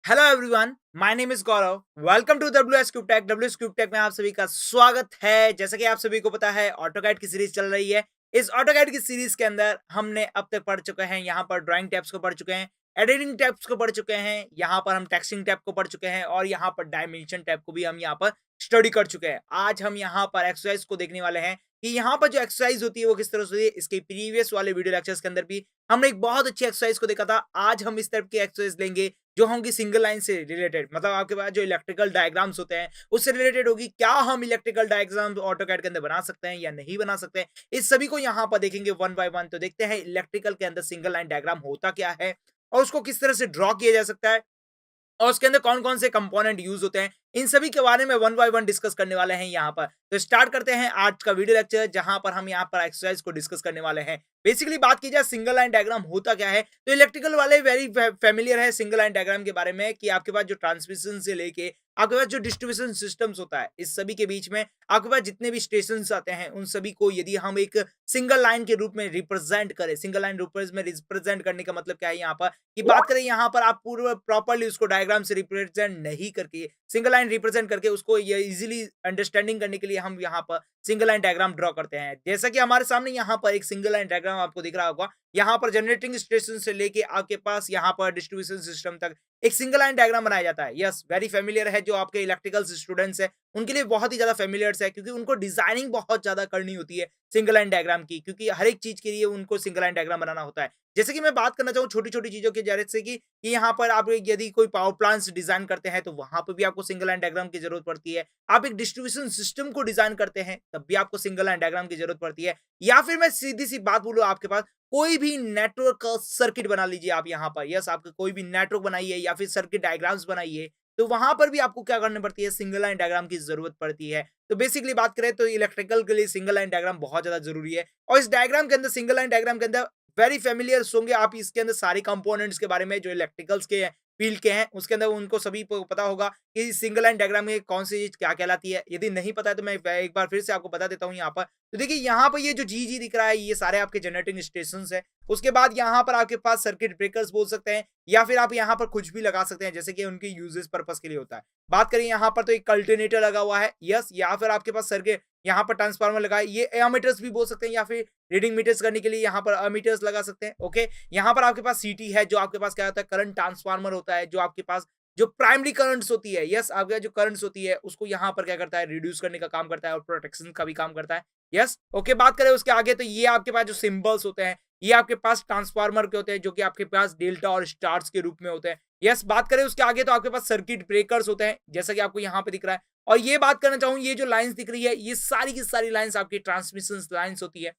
Hello everyone, my name is Gaurav. Welcome to W S cube tech में आप सभी का स्वागत है। जैसा कि आप सभी को पता है, ऑटोकैड की सीरीज चल रही है। इस ऑटोकैड की सीरीज के अंदर हमने अब तक पढ़ चुके हैं, यहाँ पर ड्राइंग टैब्स को पढ़ चुके हैं, एडिटिंग टैब्स को पढ़ चुके हैं, यहाँ पर हम टेक्सटिंग टैब को पढ़ चुके हैं और यहाँ पर डायमेंशन टैब को भी हम यहाँ पर स्टडी कर चुके हैं। आज हम यहाँ पर एक्सरसाइज को देखने वाले हैं कि यहाँ पर जो एक्सरसाइज होती है वो किस तरह से होती है। इसके प्रीवियस वाले वीडियो लेक्चर्स के अंदर भी हमने एक बहुत अच्छी एक्सरसाइज को देखा था। आज हम इस टाइप की एक्सरसाइज लेंगे जो होंगी सिंगल लाइन से रिलेटेड, मतलब आपके पास जो इलेक्ट्रिकल डायग्राम्स होते हैं उससे रिलेटेड होगी। क्या हम इलेक्ट्रिकल डायग्राम्स ऑटोकैड के अंदर बना सकते हैं या नहीं बना सकते हैं, इस सभी को यहाँ पर देखेंगे वन बाय वन। तो देखते हैं इलेक्ट्रिकल के अंदर सिंगल लाइन डायग्राम होता क्या है और उसको किस तरह से ड्रॉ किया जा सकता है और उसके अंदर कौन-कौन से कंपोनेंट यूज होते हैं, इन सभी के बारे में वन बाय वन डिस्कस करने वाले हैं यहाँ पर। तो स्टार्ट करते हैं आज का वीडियो लेक्चर, जहां पर हम यहाँ पर एक्सरसाइज को डिस्कस करने वाले हैं। बेसिकली बात की जाए सिंगल लाइन डायग्राम होता क्या है, तो इलेक्ट्रिकल वाले वेरी फेमिलियर है सिंगल लाइन डायग्राम के बारे में कि आपके पास जो ट्रांसमिशन से लेके आपके पास जो डिस्ट्रीब्यूशन सिस्टम्स होता है, इस सभी के बीच में आपके पास जितने भी स्टेशन आते हैं उन सभी को यदि हम एक सिंगल लाइन के रूप में रिप्रेजेंट करें, सिंगल लाइन रूप में रिप्रेजेंट करने का मतलब क्या है यहाँ पर कि बात करें यहाँ पर आप पूर्व प्रॉपर्ली उसको डायग्राम से रिप्रेजेंट नहीं करके सिंगल लाइन रिप्रेजेंट करके उसको ये इजीली अंडरस्टैंडिंग करने के लिए हम यहाँ पर सिंगल लाइन डायग्राम ड्रॉ करते हैं। जैसा कि हमारे सामने यहाँ पर एक सिंगल लाइन डायग्राम आपको दिख रहा होगा, यहाँ पर जनरेटिंग स्टेशन से लेके आपके पास यहाँ पर डिस्ट्रीब्यूशन सिस्टम तक एक सिंगल लाइन डायग्राम बनाया जाता है। यस, वेरी फेमिलियर है। जो आपके इलेक्ट्रिकल स्टूडेंट्स है उनके लिए बहुत ही ज्यादा फेमिलियर है, क्योंकि उनको डिजाइनिंग बहुत ज्यादा करनी होती है सिंगल लाइन डायग्राम की, क्योंकि हर एक चीज के लिए उनको सिंगल लाइन डायग्राम बनाना होता है। जैसे कि मैं बात करना चाहूँ छोटी छोटी चीजों के जरिए से कि यहाँ पर आप यदि कोई पावर प्लांट्स डिजाइन करते हैं तो वहां पर भी आपको सिंगल लाइन डायग्राम की जरूरत पड़ती है। आप एक डिस्ट्रीब्यूशन सिस्टम को डिजाइन करते हैं तब भी आपको सिंगल लाइन डायग्राम की जरूरत पड़ती है। या फिर मैं सीधी सी बात बोलूं, आपके पास कोई भी नेटवर्क का सर्किट बना लीजिए आप यहाँ पर। यस, आपका कोई भी नेटवर्क बनाइए या फिर सर्किट डायग्राम्स बनाइए, तो वहां पर भी आपको क्या करनी पड़ती है, सिंगल लाइन डायग्राम की जरूरत पड़ती है। तो बेसिकली बात करें तो इलेक्ट्रिकल के लिए सिंगल लाइन डायग्राम बहुत ज्यादा जरूरी है। और इस डायग्राम के अंदर, सिंगल लाइन डायग्राम के अंदर वेरी फेमिलियर होंगे आप इसके अंदर सारे कंपोनेंट्स के बारे में जो इलेक्ट्रिकल्स के फील्ड के हैं, उसके अंदर उनको सभी को पता होगा कि सिंगल लाइन डायग्राम में कौन सी चीज क्या कहलाती है। यदि नहीं पता है तो मैं एक बार फिर से आपको बता देता हूँ यहाँ पर। तो देखिए यहाँ पर ये जो जी जी दिख रहा है ये सारे आपके जनरेटिंग स्टेशन है। उसके बाद यहाँ पर आपके पास सर्किट ब्रेकर्स बोल सकते हैं या फिर आप यहाँ पर कुछ भी लगा सकते हैं, जैसे कि उनके यूजेस पर्पस के लिए होता है। बात करें यहाँ पर तो एक कल्टरनेटर लगा हुआ है। यस, या फिर आपके पास सर्किट यहाँ पर ट्रांसफार्मर लगा है, ये एमीटर्स भी बोल सकते हैं या फिर रीडिंग मीटर्स करने के लिए यहाँ पर अमीटर्स लगा सकते हैं। ओके, यहाँ पर आपके पास सीटी है जो आपके पास क्या होता है, करंट ट्रांसफार्मर होता है, जो आपके पास जो प्राइमरी करंट्स होती है, यस, आपके जो करंट्स होती है उसको यहाँ पर क्या करता है, रिड्यूस करने का काम करता है और प्रोटेक्शन का भी काम करता है। Yes, okay. बात करें उसके आगे तो ये आपके पास जो सिंबल्स होते हैं ये आपके पास ट्रांसफार्मर के होते हैं, जो कि आपके पास डेल्टा और स्टार्स के रूप में होते हैं। यस, बात करें उसके आगे तो आपके पास सर्किट ब्रेकर्स होते हैं, जैसा कि आपको यहाँ पे दिख रहा है। और ये बात करना चाहूँ, ये जो लाइंस दिख रही है ये सारी की सारी लाइंस आपकी ट्रांसमिशन लाइंस होती है।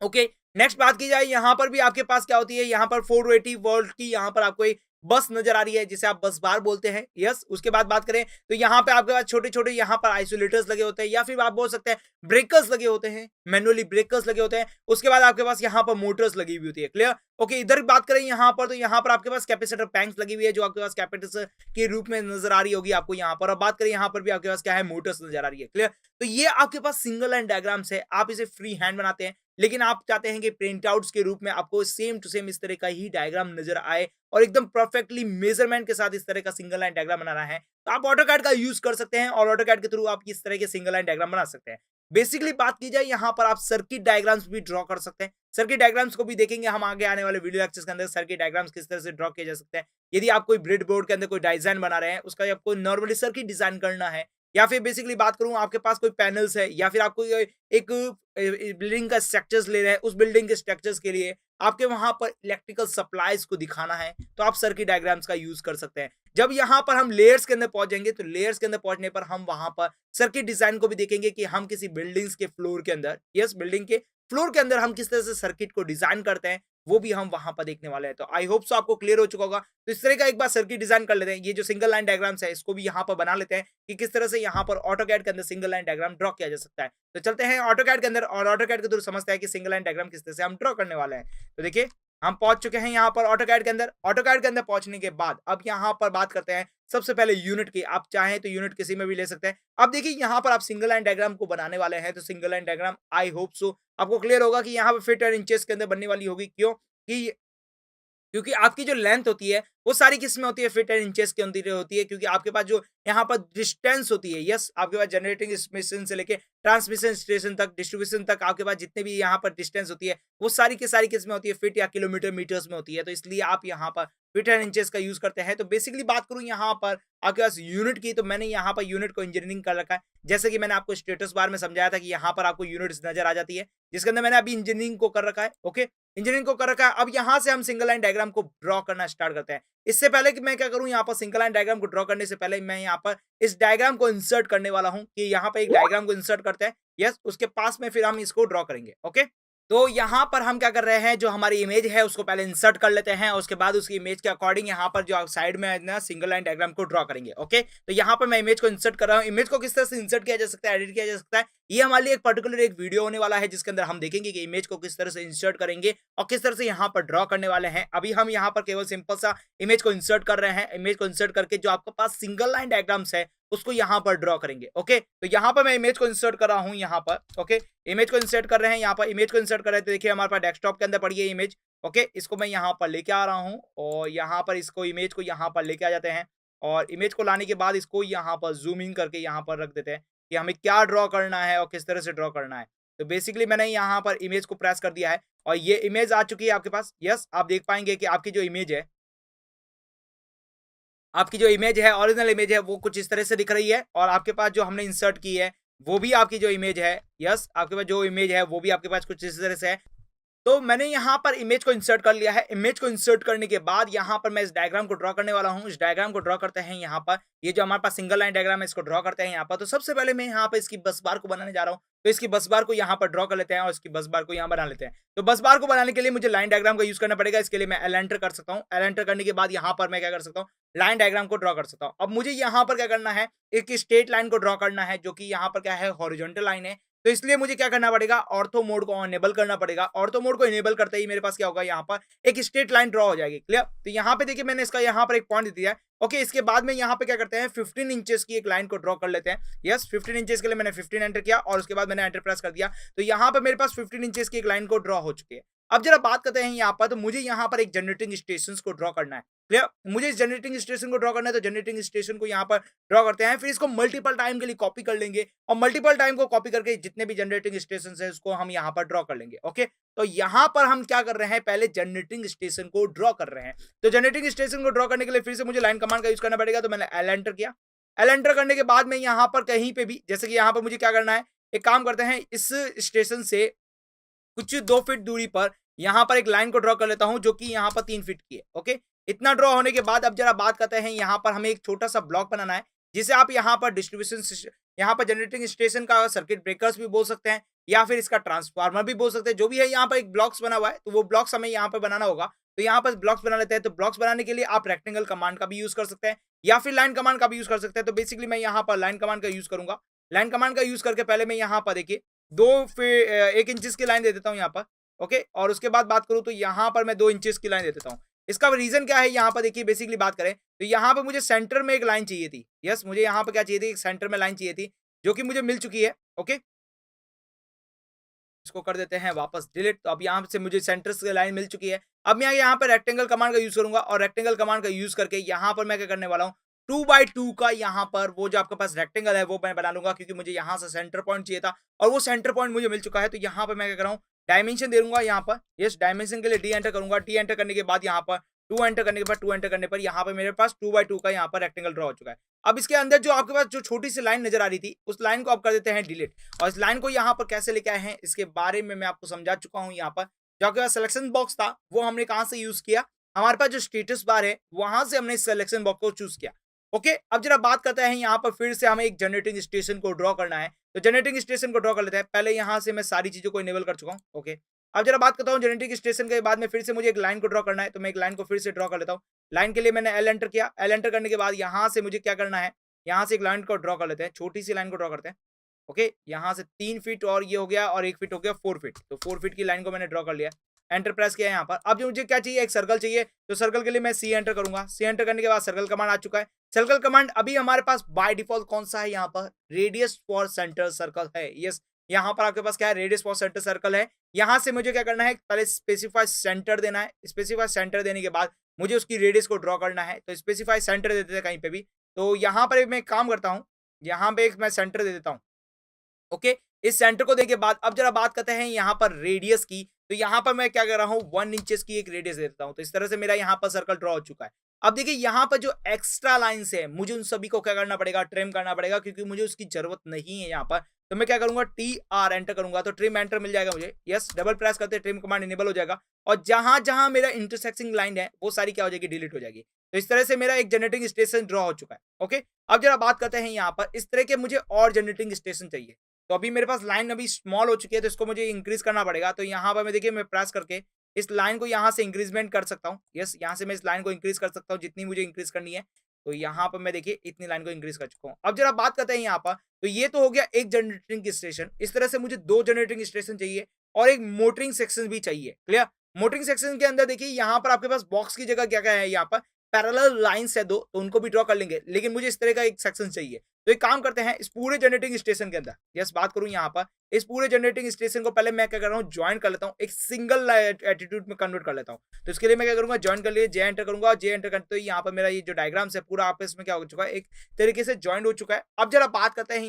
ओके, नेक्स्ट बात की जाए यहाँ पर भी आपके पास क्या होती है, यहाँ पर 480 वोल्ट की यहाँ पर आपको एक बस नजर आ रही है जिसे आप बस बार बोलते हैं। यस, उसके बाद बात करें तो यहाँ पे आपके पास छोटे छोटे यहाँ पर आइसोलेटर्स लगे होते हैं या फिर आप बोल सकते हैं ब्रेकर्स लगे होते हैं, मैनुअली ब्रेकर्स लगे होते हैं। उसके बाद आपके पास यहाँ पर मोटर्स लगी हुई होती है। क्लियर? ओके, इधर बात करें यहाँ पर तो यहाँ पर आपके पास कैपेसिटर बैंक्स लगी हुई है जो आपके पास कैपेसिटर के रूप में नजर आ रही होगी आपको यहाँ पर। और बात करें यहाँ पर भी आपके पास क्या है, मोटर्स नजर आ रही है। क्लियर? तो ये आपके पास सिंगल लाइन डायग्राम्स है। आप इसे फ्री हैंड बनाते हैं, लेकिन आप चाहते हैं कि प्रिंट आउट्स के रूप में आपको सेम टू सेम इस तरह का ही डायग्राम नजर आए और एकदम परफेक्टली मेजरमेंट के साथ इस तरह का सिंगल लाइन डायग्राम बनाना है, तो आप ऑटोकैड का यूज कर सकते हैं और ऑटोकैड के थ्रू आप इस तरह के सिंगल लाइन डायग्राम बना सकते हैं। बेसिकली बात की जाए यहाँ पर आप सर्किट डायग्राम्स भी ड्रॉ कर सकते हैं। सर्किट डायग्राम्स को भी देखेंगे हम आगे आने वाले वीडियो लेक्चर्स के अंदर, सर्किट डायग्राम्स किस तरह से ड्रॉ किए जा सकते हैं। यदि आप कोई ब्रेड बोर्ड के अंदर कोई डिजाइन बना रहे हैं, उसका आपको नॉर्मली सर्किट डिजाइन करना है, या फिर बेसिकली बात करूं आपके पास कोई पैनल्स है या फिर आपको एक बिल्डिंग का स्ट्रक्चर्स ले रहे हैं, उस बिल्डिंग के स्ट्रक्चर्स के लिए आपके वहां पर इलेक्ट्रिकल सप्लाईज को दिखाना है, तो आप सर्किट डायग्राम्स का यूज कर सकते हैं। जब यहाँ पर हम लेयर्स के अंदर पहुंचेंगे तो लेयर्स के अंदर पहुंचने पर हम वहां पर सर्किट डिजाइन को भी देखेंगे कि हम किसी बिल्डिंग्स के फ्लोर के अंदर, यस, बिल्डिंग के फ्लोर के अंदर हम किस तरह से सर्किट को डिजाइन करते हैं, वो भी हम वहां पर देखने वाले हैं। तो आई होप सो आपको क्लियर हो चुका होगा। तो इस तरह का एक बार सर्किट डिजाइन कर लेते हैं। ये जो सिंगल लाइन डायग्राम्स है इसको भी यहाँ पर बना लेते हैं कि किस तरह से यहाँ पर ऑटोकैड के अंदर सिंगल लाइन डायग्राम ड्रॉ किया जा सकता है। तो चलते हैं ऑटोकैड के अंदर और ऑटोकैड के थ्रू समझते हैं कि सिंगल लाइन डायग्राम किस तरह से हम ड्रॉ करने वाले हैं। तो देखिए, हम पहुंच चुके हैं यहाँ पर ऑटोकैड के अंदर। ऑटोकैड के अंदर पहुंचने के बाद अब यहाँ पर बात करते हैं सबसे पहले यूनिट की। आप चाहें तो यूनिट किसी में भी ले सकते हैं। अब देखिए यहाँ पर आप सिंगल लाइन डायग्राम को बनाने वाले हैं, तो single line diagram I hope so आपको क्लियर होगा कि यहाँ पर फीट एंड इंचेस के अंदर बनने वाली होगी। क्यों? कि क्योंकि आपकी जो लेंथ होती है वो सारी किसमें होती है, फीट एंड इंचेस के अंदर होती है, क्योंकि आपके पास जो यहाँ पर डिस्टेंस होती है, यस आपके पास जनरेटिंग स्टेशन से लेके ट्रांसमिशन स्टेशन तक, डिस्ट्रीब्यूशन तक आपके पास जितने भी यहाँ पर डिस्टेंस होती है वो सारी की सारी किसमें होती है, फीट या किलोमीटर मीटर्स में होती है। तो इसलिए आप यहाँ पर फीट एंड इंचेस का यूज करते हैं। तो बेसिकली बात करूं यहाँ पर आपके पास यूनिट की, तो मैंने यहाँ पर यूनिट को इंजीनियरिंग कर रखा है। जैसे कि मैंने आपको स्टेटस बार में समझाया था कि यहाँ पर आपको यूनिट्स नजर आ जाती है, जिसके अंदर मैंने अभी इंजीनियरिंग को कर रखा है। ओके, इंजीनियरिंग को कर रखा है। अब यहाँ से हम सिंगल लाइन डायग्राम को ड्रॉ करना स्टार्ट करते हैं। इससे पहले कि मैं क्या करूं, यहाँ पर सिंगल लाइन डायग्राम को ड्रॉ करने से पहले मैं यहाँ पर इस डायग्राम को इंसर्ट करने वाला हूं, कि यहाँ पर एक डायग्राम को इंसर्ट करते हैं। यस, उसके पास में फिर हम इसको ड्रॉ करेंगे। ओके, तो यहाँ पर हम क्या कर रहे हैं, जो हमारी इमेज है उसको पहले इंसर्ट कर लेते हैं, और उसके बाद उसकी इमेज के अकॉर्डिंग यहाँ पर जो साइड में है ना सिंगल लाइन डायग्राम को ड्रॉ करेंगे। ओके, तो यहाँ पर मैं इमेज को इंसर्ट कर रहा हूँ। इमेज को किस तरह से इंसर्ट किया जा सकता है, एडिट किया जा सकता है, ये हमारे लिए एक पर्टिकुलर एक वीडियो होने वाला है, जिसके अंदर हम देखेंगे कि इमेज को किस तरह से इंसर्ट करेंगे और किस तरह से यहाँ पर ड्रॉ करने वाले हैं। अभी हम यहाँ पर केवल सिंपल सा इमेज को इंसर्ट कर रहे हैं। इमेज को इंसर्ट करके जो आपके पास सिंगल लाइन डायग्राम्स है उसको यहाँ पर ड्रॉ करेंगे। ओके, तो यहाँ पर मैं इमेज को इंसर्ट कर रहा हूँ यहाँ पर। ओके, इमेज को इंसर्ट कर रहे हैं, यहाँ पर इमेज को इंसर्ट कर रहे हैं। तो देखिए हमारे पास डेस्कटॉप के अंदर पड़ी है इमेज। ओके, इसको मैं यहाँ पर लेके आ रहा हूँ, और यहाँ पर इसको इमेज को यहाँ पर लेके आ जाते हैं, और इमेज को लाने के बाद इसको यहाँ पर जूम इन करके यहाँ पर रख देते हैं कि हमें क्या ड्रॉ करना है और किस तरह से ड्रॉ करना है। तो बेसिकली मैंने यहाँ पर इमेज को प्रेस कर दिया है, और ये इमेज आ चुकी है आपके पास। यस, आप देख पाएंगे कि आपकी जो इमेज है, आपकी जो इमेज है, ओरिजिनल इमेज है, वो कुछ इस तरह से दिख रही है, और आपके पास जो हमने इंसर्ट की है वो भी आपकी जो इमेज है, यस आपके पास जो इमेज है वो भी आपके पास कुछ इस तरह से है। तो मैंने यहाँ पर इमेज को इंसर्ट कर लिया है। इमेज को इंसर्ट करने के बाद यहाँ पर मैं इस डायग्राम को ड्रॉ करने वाला हूँ। इस डायग्राम को ड्रॉ करते हैं यहाँ पर, ये जो हमारे पास सिंगल लाइन डायग्राम है इसको ड्रॉ करते हैं यहाँ पर। तो सबसे पहले मैं यहाँ पर इसकी बस बार को बनाने जा रहा हूँ। तो इसकी बस बार को यहाँ पर ड्रॉ कर लेते हैं, और इसकी बस बार को यहाँ बना लेते हैं। तो बस बार को बनाने के लिए मुझे लाइन डायग्राम का यूज करना पड़ेगा। इसके लिए मैं एल एंटर कर सकता हूँ। एल एंटर करने के बाद यहाँ पर मैं क्या कर सकता हूँ, लाइन डायग्राम को ड्रॉ कर सकता हूँ। अब मुझे यहाँ पर क्या करना है, एक स्ट्रेट लाइन को ड्रॉ करना है, जो कि यहाँ पर क्या है, हॉरिजॉन्टल लाइन है। तो इसलिए मुझे क्या करना पड़ेगा, ऑर्थो मोड को इनेबल करना पड़ेगा। ऑर्थो मोड को इनेबल करते ही मेरे पास क्या होगा, यहाँ पर एक स्ट्रेट लाइन ड्रॉ हो जाएगी। क्लियर, तो यहाँ पे देखिए मैंने इसका यहाँ पर एक पॉइंट दे दिया है। ओके, इसके बाद में यहाँ पे क्या करते हैं, 15 इंचेस की एक लाइन को ड्रॉ कर लेते हैं। यस, 15 इंचेस के लिए मैंने 15 एंटर किया, और उसके बाद मैंने एंटर प्रेस कर दिया। तो यहाँ पे मेरे पास 15 इंचेस की एक लाइन को ड्रॉ हो चुकी है। अब जरा बात करते हैं यहाँ पर, तो मुझे यहाँ पर एक जनरेटिंग स्टेशन को ड्रॉ करना है। क्लियर, मुझे इस जनरेटिंग स्टेशन को ड्रॉ करना है। तो जनरेटिंग स्टेशन को यहाँ पर ड्रॉ करते हैं, फिर इसको मल्टीपल टाइम के लिए कॉपी कर लेंगे, और मल्टीपल टाइम को कॉपी करके जितने भी जनरेटिंग स्टेशन है उसको हम यहाँ पर ड्रॉ कर लेंगे। ओके, तो यहाँ पर हम क्या कर रहे हैं, पहले जनरेटिंग स्टेशन को ड्रॉ कर रहे हैं। तो जनरेटिंग स्टेशन को ड्रॉ करने के लिए फिर से मुझे लाइन कमांड का यूज करना पड़ेगा। तो मैंने एल एंटर किया। एल एंटर करने के बाद में यहाँ पर कहीं पे भी, जैसे कि यहाँ पर मुझे क्या करना है, एक काम करते हैं, इस स्टेशन से कुछ 2 फीट दूरी पर यहाँ पर एक लाइन को ड्रॉ कर लेता हूं, जो कि यहाँ पर 3 फीट की है। ओके, इतना ड्रॉ होने के बाद अब जरा बात करते हैं, यहाँ पर हमें एक छोटा सा ब्लॉक बनाना है, जिसे आप यहाँ पर डिस्ट्रीब्यूशन, यहाँ पर जनरेटिंग स्टेशन का सर्किट ब्रेकर्स भी बोल सकते हैं, या फिर इसका ट्रांसफार्मर भी बोल सकते हैं। जो भी है, यहाँ पर एक ब्लॉक्स बना हुआ है, तो वो ब्लॉक्स हमें यहाँ पर बनाना होगा। तो यहाँ पर ब्लॉक्स बना लेते हैं। तो ब्लॉक्स बनाने के लिए आप रेक्टेंगल कमांड का भी यूज कर सकते हैं, या फिर लाइन कमांड का भी यूज कर सकते हैं। तो बेसिकली मैं यहाँ पर लाइन कमांड का यूज करूंगा। लाइन कमांड का यूज करके पहले मैं यहाँ पर देखिए 1 इंचेस की लाइन दे देता हूँ यहाँ पर। ओके, और उसके बाद बात करूं तो यहाँ पर मैं 2 इंचेस की लाइन दे देता हूँ। इसका रीजन क्या है, यहाँ पर देखिए बेसिकली बात करें तो यहाँ पर मुझे सेंटर में एक लाइन चाहिए थी। यस, मुझे यहाँ पर क्या चाहिए थी, एक सेंटर में लाइन चाहिए थी, जो कि मुझे मिल चुकी है। ओके, इसको कर देते हैं वापस डिलीट। तो अब यहाँ से मुझे सेंटर से लाइन मिल चुकी है। अब मैं यहाँ पर रेक्टेंगल कमांड का यूज करूंगा, और रेक्टेंगल कमांड का यूज करके यहाँ पर मैं क्या करने वाला हूँ, 2x2 का यहाँ पर वो जो आपके पास रेक्टेंगल है वो मैं बना लूंगा, क्योंकि मुझे यहाँ से सेंटर पॉइंट चाहिए था, और वो सेंटर पॉइंट मुझे मिल चुका है। तो यहाँ पर मैं क्या कर रहा हूँ, डायमेंशन दे दूंगा यहाँ पर। यस, डायमेंशन के लिए डी एंटर करूंगा। डी एंटर करने के बाद यहाँ पर 2 एंटर करने के बाद 2 एंटर करने पर यहाँ पर मेरे पास 2x2 का यहाँ पर रेक्टेंगल ड्रॉ हो चुका है। अब इसके अंदर जो आपके पास जो छोटी सी लाइन नजर आ रही थी, उस लाइन को आप कर देते हैं डिलीट, और इस लाइन को यहाँ पर कैसे लेके आए हैं इसके बारे में मैं आपको समझा चुका हूँ। यहाँ पर जो आपके पास सिलेक्शन बॉक्स था वो हमने कहाँ से यूज किया, हमारे पास जो स्टेटस बार है वहां से हमने सिलेक्शन बॉक्स को चूज किया। ओके, अब जरा बात करते हैं यहाँ पर फिर से हमें एक जनरेटिंग स्टेशन को ड्रॉ करना है। तो जनरेटिंग स्टेशन को ड्रॉ कर लेते हैं। पहले यहाँ से मैं सारी चीजों को इनेबल कर चुका हूँ। ओके, अब जरा बात करता हूँ जनरेटिंग स्टेशन के बाद में फिर से मुझे एक लाइन को ड्रॉ करना है। तो मैं एक लाइन को फिर से ड्रॉ कर लेता हूँ। लाइन के लिए मैंने एल एंटर किया। एल एंटर करने के बाद यहाँ से मुझे क्या करना है, यहाँ से एक लाइन को ड्रॉ कर लेते हैं, छोटी सी लाइन को ड्रॉ करते हैं। ओके, यहाँ से 3 फीट और ये हो गया, और 1 फीट हो गया 4 फीट। तो 4 फीट की लाइन को मैंने ड्रॉ कर लिया। एंटर प्रेस किया यहाँ पर। अब जो मुझे क्या चाहिए, एक सर्कल चाहिए। तो सर्कल के लिए मैं सी एंटर करूंगा। सी एंटर करने के बाद सर्कल कमांड आ चुका है। सर्कल कमांड अभी हमारे पास बाय डिफॉल्ट कौन सा है, यहाँ पर रेडियस फॉर सेंटर सर्कल है। यस, यहाँ पर आपके पास क्या है, रेडियस फॉर सेंटर सर्कल है। यहाँ से मुझे क्या करना है, पहले स्पेसिफाई सेंटर देना है। स्पेसिफाई सेंटर देने के बाद मुझे उसकी रेडियस को ड्रॉ करना है। तो स्पेसिफाई सेंटर दे देते हैं कहीं पे भी। तो यहाँ पर मैं एक काम करता हूँ, यहाँ पे एक मैं सेंटर दे देता हूँ। ओके, इस सेंटर को देने के बाद अब जरा बात करते हैं यहाँ पर रेडियस की। तो यहाँ पर मैं क्या कर रहा हूँ, 1 इंचेस की एक रेडियस दे देता हूँ। तो इस तरह से मेरा यहाँ पर सर्कल ड्रॉ हो चुका है। अब देखिए यहाँ पर जो एक्स्ट्रा लाइन्स है, मुझे उन सभी को क्या करना पड़ेगा, ट्रिम करना पड़ेगा, क्योंकि मुझे उसकी जरूरत नहीं है यहाँ पर। तो मैं क्या करूंगा, TR एंटर करूंगा तो ट्रिम एंटर मिल जाएगा मुझे। यस, डबल प्रेस करते ट्रिम कमांड इनेबल हो जाएगा और जहां जहां मेरा इंटरसेक्टिंग लाइन है वो सारी क्या हो जाएगी, डिलीट हो जाएगी। तो इस तरह से मेरा एक जनरेटिंग स्टेशन ड्रॉ हो चुका है। ओके, अब जरा बात करते हैं यहाँ पर इस तरह के मुझे और जनरेटिंग स्टेशन चाहिए। तो अभी मेरे पास लाइन अभी स्मॉल हो चुकी है, तो इसको मुझे इंक्रीज करना पड़ेगा। तो यहाँ पर मैं देखिए, मैं प्रेस करके इस लाइन को यहाँ से इंक्रीजमेंट कर सकता हूँ। यस, यहाँ से मैं इस लाइन को इंक्रीज कर सकता हूँ जितनी मुझे इंक्रीज करनी है। तो यहाँ पर मैं देखिए इतनी लाइन को इंक्रीज कर चुका हूँ। अब जरा बात करते हैं यहाँ पर, तो ये तो हो गया एक जनरेटिंग स्टेशन। इस तरह से मुझे 2 जनरेटिंग स्टेशन चाहिए और एक मोटरिंग सेक्शन भी चाहिए। क्लियर? मोटरिंग सेक्शन के अंदर देखिए यहाँ पर आपके पास बॉक्स की जगह क्या-क्या है, यहाँ पर पैरेलल लाइन्स है 2, तो उनको भी ड्रॉ कर लेंगे। लेकिन मुझे इस तरह का एक सेक्शन चाहिए। तो एक काम करते हैं, इस पूरे जनरेटिंग स्टेशन के अंदर, यस बात करूँ यहाँ पर, इस पूरे जनरेटिंग स्टेशन को पहले मैं क्या कर रहा हूँ, जॉइन कर लेता हूँ, एक सिंगल एटीट्यूड में कन्वर्ट कर लेता हूँ। तो इसके लिए मैं क्या करूंगा, जॉइन कर लिए, जे एंटर करूंगा और जे एंटर करते ही यहाँ पर मेरा ये जो डायग्राम्स है पूरा आपस में क्या हो चुका है, एक तरीके से जॉइंट हो चुका है। अब जरा बात करते हैं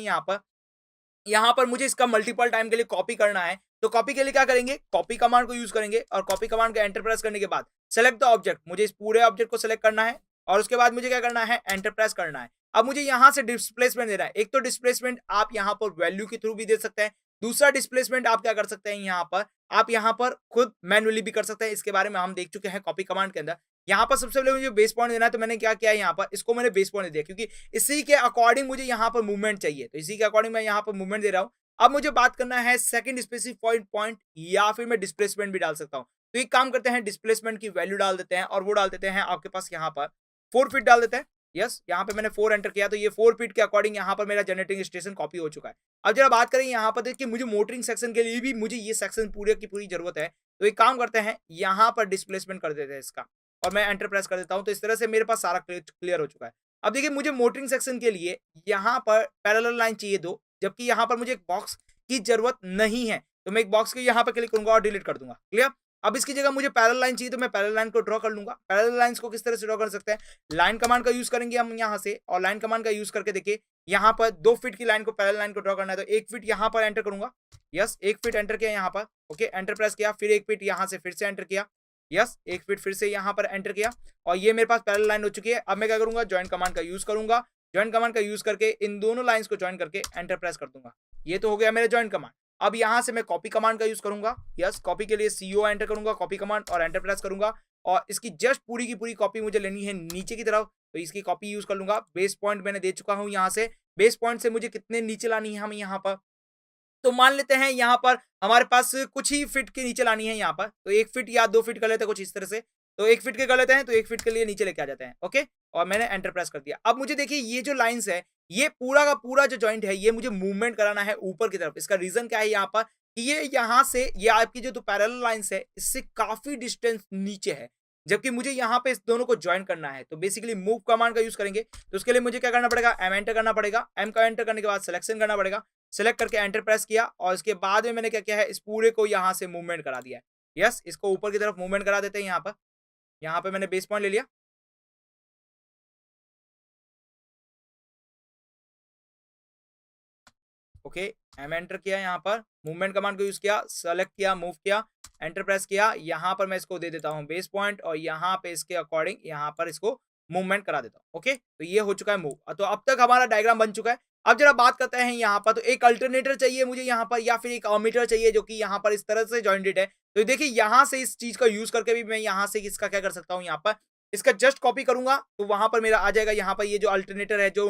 यहाँ पर मुझे इसका मल्टीपल टाइम के लिए कॉपी करना है। तो कॉपी के लिए क्या करेंगे, कॉपी कमांड को यूज करेंगे और कॉपी कमांड का एंटर प्रेस करने के बाद सेलेक्ट द ऑब्जेक्ट, मुझे इस पूरे ऑब्जेक्ट को सेलेक्ट करना है और उसके बाद मुझे क्या करना है, एंटर प्रेस करना है। अब मुझे यहाँ से डिस्प्लेसमेंट देना है। एक तो डिस्प्लेसमेंट आप यहाँ पर वैल्यू के थ्रू भी दे सकते हैं, दूसरा डिस्प्लेसमेंट आप क्या कर सकते हैं, यहाँ पर आप यहाँ पर खुद मैनुअली भी कर सकते हैं। इसके बारे में हम देख चुके हैं कॉपी कमांड के अंदर। यहाँ पर सबसे पहले मुझे बेस पॉइंट देना है, तो मैंने क्या किया है, यहाँ पर इसको मैंने बेस पॉइंट दिया, क्योंकि इसी के अकॉर्डिंग मुझे यहाँ पर मूवमेंट चाहिए। तो इसी के अकॉर्डिंग मैं यहाँ पर मूवमेंट दे रहा हूँ। अब मुझे बात करना है सेकंड स्पेसिफाइड पॉइंट, या फिर मैं डिस्प्लेसमेंट भी डाल सकता हूं। तो एक काम करते हैं, डिस्प्लेसमेंट की वैल्यू डाल देते हैं और वो डाल देते हैं आपके पास यहाँ पर 4 फीट डाल देते हैं। यस, यहाँ पे मैंने 4 एंटर किया, तो ये 4 फीट के अकॉर्डिंग यहाँ पर मेरा जनरेटिंग स्टेशन कॉपी हो चुका है। अब जरा बात करें यहाँ पर, देखिए मुझे मोटरिंग सेक्शन के लिए भी मुझे ये सेक्शन पूरे की पूरी जरूरत है। तो एक काम करते हैं, यहाँ पर डिस्प्लेसमेंट कर देते हैं इसका और मैं एंटर प्रेस कर देता हूँ। तो इस तरह से मेरे पास सारा क्लियर हो चुका है। अब देखिए मुझे मोटरिंग सेक्शन के लिए यहाँ पर पैरेलल लाइन चाहिए 2, जबकि यहाँ पर मुझे एक बॉक्स की जरूरत नहीं है। तो मैं एक बॉक्स के यहाँ पे क्लिक करूंगा और डिलीट कर दूंगा। क्लियर? अब इसकी जगह मुझे पैरेलल लाइन चाहिए, तो मैं पैरेलल लाइन को ड्रॉ कर लूंगा। पैरेलल लाइंस को किस तरह से ड्रॉ कर सकते हैं, लाइन कमांड का यूज करेंगे हम यहाँ से, और लाइन कमांड का यूज करके देखिए यहाँ पर 2 फीट की लाइन को, पैरेलल लाइन को ड्रॉ करना है। तो 1 फीट यहाँ पर एंटर करूंगा। यस, 1 फीट एंटर किया यहाँ पर। ओके, एंटर प्रेस किया, फिर 1 फीट यहाँ से फिर से एंटर किया। यस, 1 फीट फिर से यहाँ पर एंटर किया और ये मेरे पास पैरेलल लाइन हो चुकी है। अब मैं क्या करूंगा, ज्वाइन कमांड का यूज करूंगा। ज्वाइन कमांड का यूज करके इन दोनों लाइंस को ज्वाइन करके एंटर प्रेस कर दूंगा। ये तो हो गया मेरा ज्वाइन कमांड। अब यहाँ से मैं कॉपी कमांड का यूज करूंगा। यस, कॉपी के लिए CO एंटर करूंगा, कॉपी कमांड और एंटर प्रेस करूंगा और इसकी जस्ट पूरी की पूरी कॉपी मुझे लेनी है नीचे की तरफ। तो इसकी कॉपी यूज कर लूंगा। बेस पॉइंट मैंने दे चुका हूं यहाँ से। बेस पॉइंट से मुझे कितने नीचे लानी है, हम यहाँ पर तो मान लेते हैं यहाँ पर हमारे पास कुछ ही फीट के नीचे लानी है यहाँ पर। तो 1 फीट या 2 फीट कर लेते हैं कुछ इस तरह से। तो 1 फीट के कर लेते हैं, तो 1 फीट के लिए नीचे लेके आ जाते हैं। ओके, और मैंने एंटर प्रेस कर दिया। अब मुझे देखिए ये जो लाइंस है, ये पूरा का पूरा जो जॉइंट है, ये मुझे मूवमेंट कराना है ऊपर की तरफ। इसका रीजन क्या है यहाँ पर कि ये यहाँ से ये आपकी जो पैरेलल लाइंस है, इससे काफी डिस्टेंस नीचे है, जबकि मुझे यहाँ पे इस दोनों को ज्वाइन करना है। तो बेसिकली मूव कमांड का यूज करेंगे। तो उसके लिए मुझे क्या करना पड़ेगा, एम एंटर करना पड़ेगा। एम का एंटर करने के बाद सिलेक्शन करना पड़ेगा। सेलेक्ट करके एंटर प्रेस किया और इसके बाद में मैंने क्या किया है, इस पूरे को यहाँ से मूवमेंट करा दिया है। यस, इसको ऊपर की तरफ मूवमेंट करा देते हैं। यहाँ पे मैंने बेस पॉइंट ले लिया। ओके, एम एंटर किया, यहाँ पर मूवमेंट कमांड को यूज किया, सेलेक्ट किया, मूव किया, एंटर प्रेस किया। यहाँ पर मैं इसको दे देता हूँ बेस पॉइंट और यहाँ पे इसके अकॉर्डिंग यहाँ पर इसको मूवमेंट करा देता हूँ। ओके, तो ये हो चुका है मूव। तो अब तक हमारा डायग्राम बन चुका है। अब जरा बात करते हैं यहाँ पर, तो एक अल्टरनेटर चाहिए मुझे यहाँ पर, या फिर एक अमीटर चाहिए जो कि यहाँ पर इस तरह से जॉइंटेड है। तो देखिए यहाँ से इस चीज का यूज करके भी मैं यहाँ से इसका क्या कर सकता हूँ, यहाँ पर इसका जस्ट कॉपी करूंगा तो वहां पर मेरा आ जाएगा। यहाँ पर ये जो अल्टरनेटर है, जो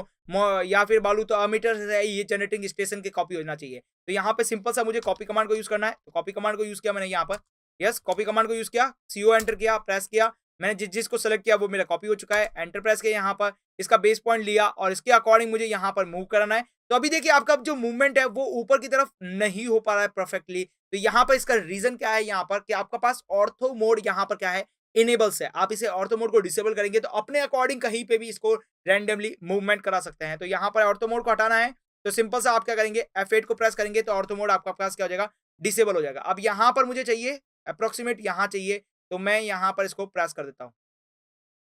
या फिर बालू तो अमीटर है, ये जनरेटिंग स्टेशन के कॉपी होना चाहिए। तो यहाँ पे सिंपल सा मुझे कॉपी कमांड को यूज करना है। तो कॉपी कमांड को यूज किया मैंने यहाँ पर। यस, कॉपी कमांड को यूज किया, CO एंटर किया, प्रेस किया। मैंने जिसको सेलेक्ट किया वो मेरा कॉपी हो चुका है। एंटर प्रेस किया, यहाँ पर इसका बेस पॉइंट लिया और इसके अकॉर्डिंग मुझे यहाँ पर मूव कराना है। तो अभी देखिए आपका जो मूवमेंट है वो ऊपर की तरफ नहीं हो पा रहा है परफेक्टली। तो यहाँ पर इसका रीजन क्या है, यहाँ पर कि आपका पास ऑर्थो मोड यहाँ पर क्या है, इनेबल्स है। आप इसे ऑर्थो मोड को डिसेबल करेंगे तो अपने अकॉर्डिंग कहीं पे भी इसको रैंडमली मूवमेंट करा सकते हैं। तो यहाँ पर ऑर्थो मोड को हटाना है, तो सिंपल सा आप क्या करेंगे, F8 को प्रेस करेंगे तो ऑर्थो मोड आपका पास क्या हो जाएगा, डिसेबल हो जाएगा। अब यहाँ पर मुझे चाहिए अप्रोक्सीमेट, यहाँ चाहिए, तो मैं यहाँ पर इसको प्रेस कर देता हूँ।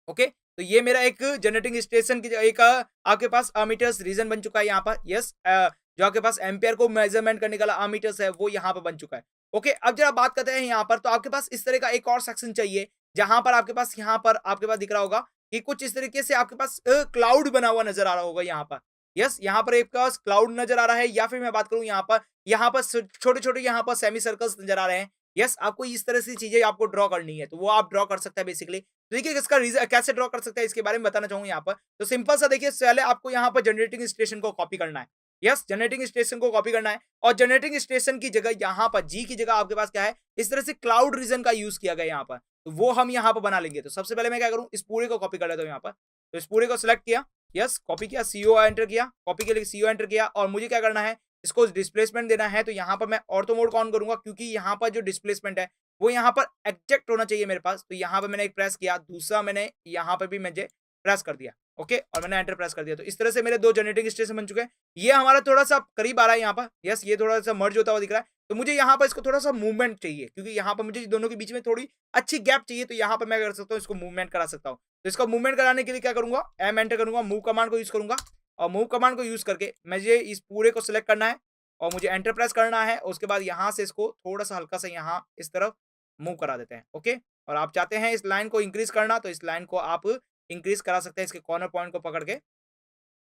ओके, तो ये मेरा एक जनरेटिंग स्टेशन की एक आपके पास अमीटर्स रीजन बन चुका है यहाँ पर। यस, जो आपके पास एम्पियर को मेजरमेंट करने का अमीटर्स है वो यहाँ पर बन चुका है। ओके, अब जरा बात करते हैं यहाँ पर, तो आपके पास इस तरह का एक और सेक्शन चाहिए जहां पर आपके पास यहाँ पर आपके पास दिख रहा होगा कि कुछ इस तरीके से आपके पास क्लाउड बना हुआ नजर आ रहा होगा यहाँ पर। यस, यहाँ पर एक पास क्लाउड नजर आ रहा है, या फिर मैं बात करूं यहाँ पर छोटे छोटे यहाँ पर सेमी सर्कल्स नजर आ रहे हैं। यस, आपको इस तरह से चीजें आपको ड्रॉ करनी है, तो वो आप ड्रॉ कर सकते हैं बेसिकली। तो देखिए इसका रीजन कैसे ड्रॉ कर सकते हैं इसके बारे में बताना चाहूंगा यहाँ पर। तो सिंपल सा देखिए, पहले आपको यहाँ पर जनरेटिंग स्टेशन को कॉपी करना है। यस, जनरेटिंग स्टेशन को कॉपी करना है, और जनरेटिंग स्टेशन की जगह यहाँ पर जी की जगह आपके पास क्या है, इस तरह से क्लाउड रीजन का यूज किया गया यहाँ पर, तो वो हम यहाँ पर बना लेंगे। तो सबसे पहले मैं क्या करूँ, इस पूरे को कॉपी कर लेता हूँ यहाँ पर। तो इस पूरे को सिलेक्ट किया, यस कॉपी किया, सीओ एंटर किया, कॉपी के लिए सीओ एंटर किया, और मुझे क्या करना है, इसको डिस्प्लेसमेंट देना है। तो यहाँ पर मैं ऑर्थो मोड को ऑन करूंगा, क्योंकि यहाँ पर जो डिस्प्लेसमेंट है वो यहाँ पर एग्जैक्ट होना चाहिए मेरे पास। तो यहाँ पर मैंने एक प्रेस किया, दूसरा मैंने यहाँ पर भी मुझे प्रेस कर दिया। ओके, और मैंने एंटर प्रेस कर दिया। तो इस तरह से मेरे दो जनरेटिंग स्टेशन बन चुके हैं। ये हमारा थोड़ा सा करीब आ रहा है यहाँ पर। यस, ये थोड़ा सा मर्ज होता हुआ दिख रहा है। तो मुझे यहाँ पर इसको थोड़ा सा मूवमेंट चाहिए, क्योंकि यहाँ पर मुझे दोनों के बीच में थोड़ी अच्छी गैप चाहिए। तो यहाँ पर मैं कर सकता हूँ, इसको मूवमेंट करा सकता हूँ। तो इसका मूवमेंट कराने के लिए क्या करूंगा, एम एंटर करूंगा, मूव कमांड को यूज करूंगा, और मूव कमांड को यूज करके मुझे इस पूरे को सिलेक्ट करना है, और मुझे एंटर प्रेस करना है। उसके बाद यहाँ से इसको थोड़ा सा हल्का सा यहाँ इस तरफ मूव करा देते हैं। ओके, और आप चाहते हैं इस लाइन को इंक्रीज करना, तो इस लाइन को आप इंक्रीज करा सकते हैं, इसके कॉर्नर पॉइंट को पकड़ के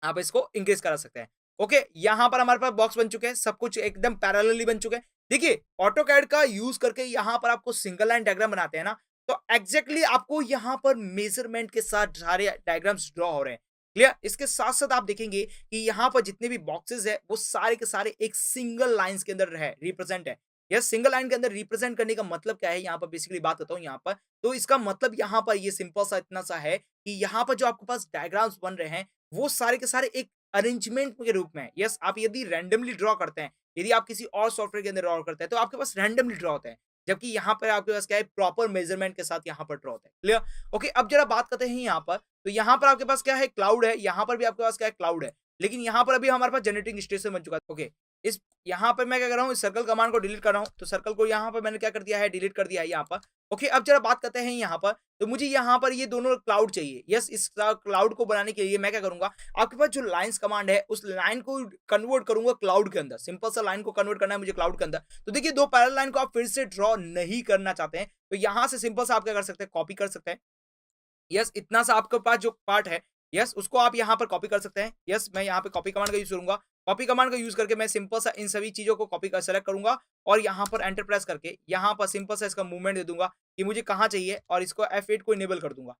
आप इसको इंक्रीज करा सकते हैं। ओके, यहां पर हमारे पास बॉक्स बन चुके हैं, सब कुछ एकदम पैरेलली बन चुके हैं। देखिए ऑटोकैड का यूज करके यहां पर आपको सिंगल लाइन डायग्राम बनाते हैं ना, तो एग्जैक्टली आपको यहां पर मेजरमेंट के साथ सारे डायग्राम्स ड्रॉ हो रहे हैं। क्लियर, इसके साथ साथ आप देखेंगे कि यहां पर जितने भी बॉक्सेस है वो सारे के सारे एक सिंगल लाइंस के अंदर है, रिप्रेजेंट है। यस, सिंगल लाइन के अंदर रिप्रेजेंट करने का मतलब क्या है, यहाँ पर बेसिकली बात करता हूँ यहाँ पर। तो इसका मतलब यहाँ पर ये सिंपल सा इतना सा है कि यहाँ पर जो आपके पास डायग्राम्स बन रहे हैं वो सारे के सारे एक अरेंजमेंट के रूप में है। यस, आप यदि रैंडमली ड्रॉ करते हैं, यदि आप किसी और सॉफ्टवेयर के अंदर ड्रॉ करते हैं, तो आपके पास रैंडमली ड्रॉ होता है, जबकि यहाँ पर आपके पास क्या है, प्रॉपर मेजरमेंट के साथ यहाँ पर ड्रॉ होता है। क्लियर, ओके, अब जरा बात करते हैं यहाँ पर। तो यहाँ पर आपके पास क्या है, क्लाउड है, यहाँ पर भी आपके पास क्या है, क्लाउड है, लेकिन यहाँ पर अभी हमारे पास जनरेटिंग स्टेशन बन चुका है। ओके, इस यहाँ पर मैं क्या कर रहा हूँ, इस सर्कल कमांड को डिलीट कर रहा हूँ। तो सर्कल को यहाँ पर मैंने क्या कर दिया है, डिलीट कर दिया है यहाँ पर। ओके, अब जरा बात करते हैं यहाँ पर। तो मुझे यहाँ पर ये दोनों क्लाउड चाहिए। यस, इस क्लाउड को बनाने के लिए मैं क्या करूंगा, आपके पास जो लाइंस कमांड है उस लाइन को कन्वर्ट करूंगा क्लाउड के अंदर। सिंपल सा लाइन को कन्वर्ट करना है मुझे क्लाउड के अंदर। तो देखिए, दो पैरेलल लाइन को आप फिर से ड्रॉ नहीं करना चाहते हैं, तो यहां से सिंपल सा आप क्या कर सकते हैं, कॉपी कर सकते हैं। यस, इतना सा आपके पास जो पार्ट है, यस उसको आप यहाँ पर कॉपी कर सकते हैं। यस, मैं यहाँ पे कॉपी कमांड का यूज करूंगा। कॉपी कमांड का यूज करके मैं सिंपल सा इन सभी चीजों को कॉपी कर सेलेक्ट करूंगा, और यहाँ पर एंटर प्रेस करके यहाँ पर सिंपल सा इसका मूवमेंट दे दूंगा कि मुझे कहाँ चाहिए, और इसको F8 को इनेबल कर दूंगा,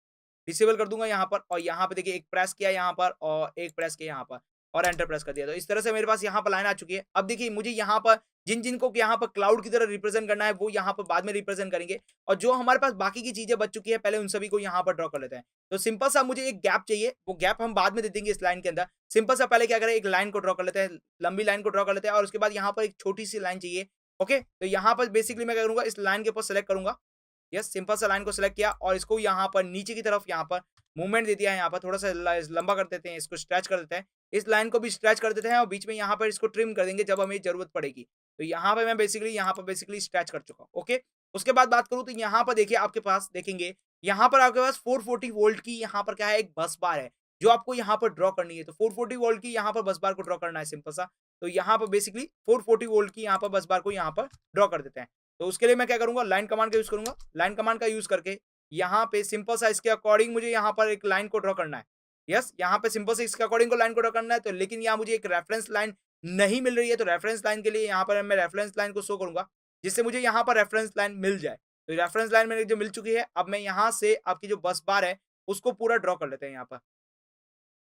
डिसेबल कर दूंगा यहाँ पर। और यहाँ पे देखिए एक प्रेस किया यहाँ पर, और एक प्रेस किया यहाँ पर, और एंटर प्रेस कर दिया। तो इस तरह से मेरे पास यहाँ पर लाइन आ चुकी है। अब देखिए, मुझे यहाँ पर जिन जिन को यहाँ पर क्लाउड की तरह रिप्रेजेंट करना है वो यहाँ पर बाद में रिप्रेजेंट करेंगे, और जो हमारे पास बाकी की चीजें बच चुकी है पहले उन सभी को यहाँ पर ड्रॉ कर लेते हैं। तो सिंपल सा मुझे एक गैप चाहिए, वो गैप हम बाद में दे देंगे इस लाइन के अंदर। सिंपल सा पहले क्या करें, एक लाइन को ड्रॉ कर लेते हैं, लंबी लाइन को ड्रॉ कर लेते हैं, और उसके बाद यहाँ पर एक छोटी सी लाइन चाहिए। ओके, तो यहाँ पर बेसिकली मैं क्या करूंगा, इस लाइन के ऊपर सेलेक्ट करूंगा। यस, सिंपल सा लाइन को सिलेक्ट किया, और इसको यहाँ पर नीचे की तरफ यहाँ पर मूवमेंट दे दिया है। यहाँ पर थोड़ा सा लंबा कर देते हैं, इसको स्ट्रेच कर देते हैं, इस लाइन को भी स्ट्रेच कर देते हैं, और बीच में यहाँ पर इसको ट्रिम कर देंगे जब हमें जरूरत पड़ेगी। तो यहाँ पे मैं बेसिकली स्ट्रेच कर चुका हूँ। ओके, उसके बाद बात करूँ तो यहाँ पर देखिए आपके पास देखेंगे, यहाँ पर आपके पास 440 वोल्ट की यहाँ पर क्या है, एक बस बार है जो आपको यहाँ पर ड्रॉ करनी है। तो 440 वोल्ट की यहाँ पर बस बार को ड्रॉ करना है सिंपल सा। तो यहाँ पर बेसिकली 440 वोल्ट की यहाँ पर बस बार को यहाँ पर ड्रॉ कर देते हैं। तो उसके लिए मैं क्या करूंगा, लाइन कमांड का यूज करूंगा। लाइन कमांड का यूज करके यहाँ पे सिंपल सा इसके अकॉर्डिंग मुझे यहाँ पर एक लाइन को ड्रॉ करना है। यस, यहाँ पे सिंपल से इसके अकॉर्डिंग को लाइन को ड्रॉ करना है। तो लेकिन यहाँ मुझे एक रेफरेंस लाइन नहीं मिल रही है, तो रेफरेंस लाइन के लिए यहाँ पर मैं रेफरेंस लाइन को शो करूंगा, जिससे मुझे यहाँ पर रेफरेंस लाइन मिल जाए। तो रेफरेंस लाइन मेरे जो मिल चुकी है, अब मैं यहाँ से आपकी जो बस बार है उसको पूरा ड्रॉ कर लेते हैं यहाँ पर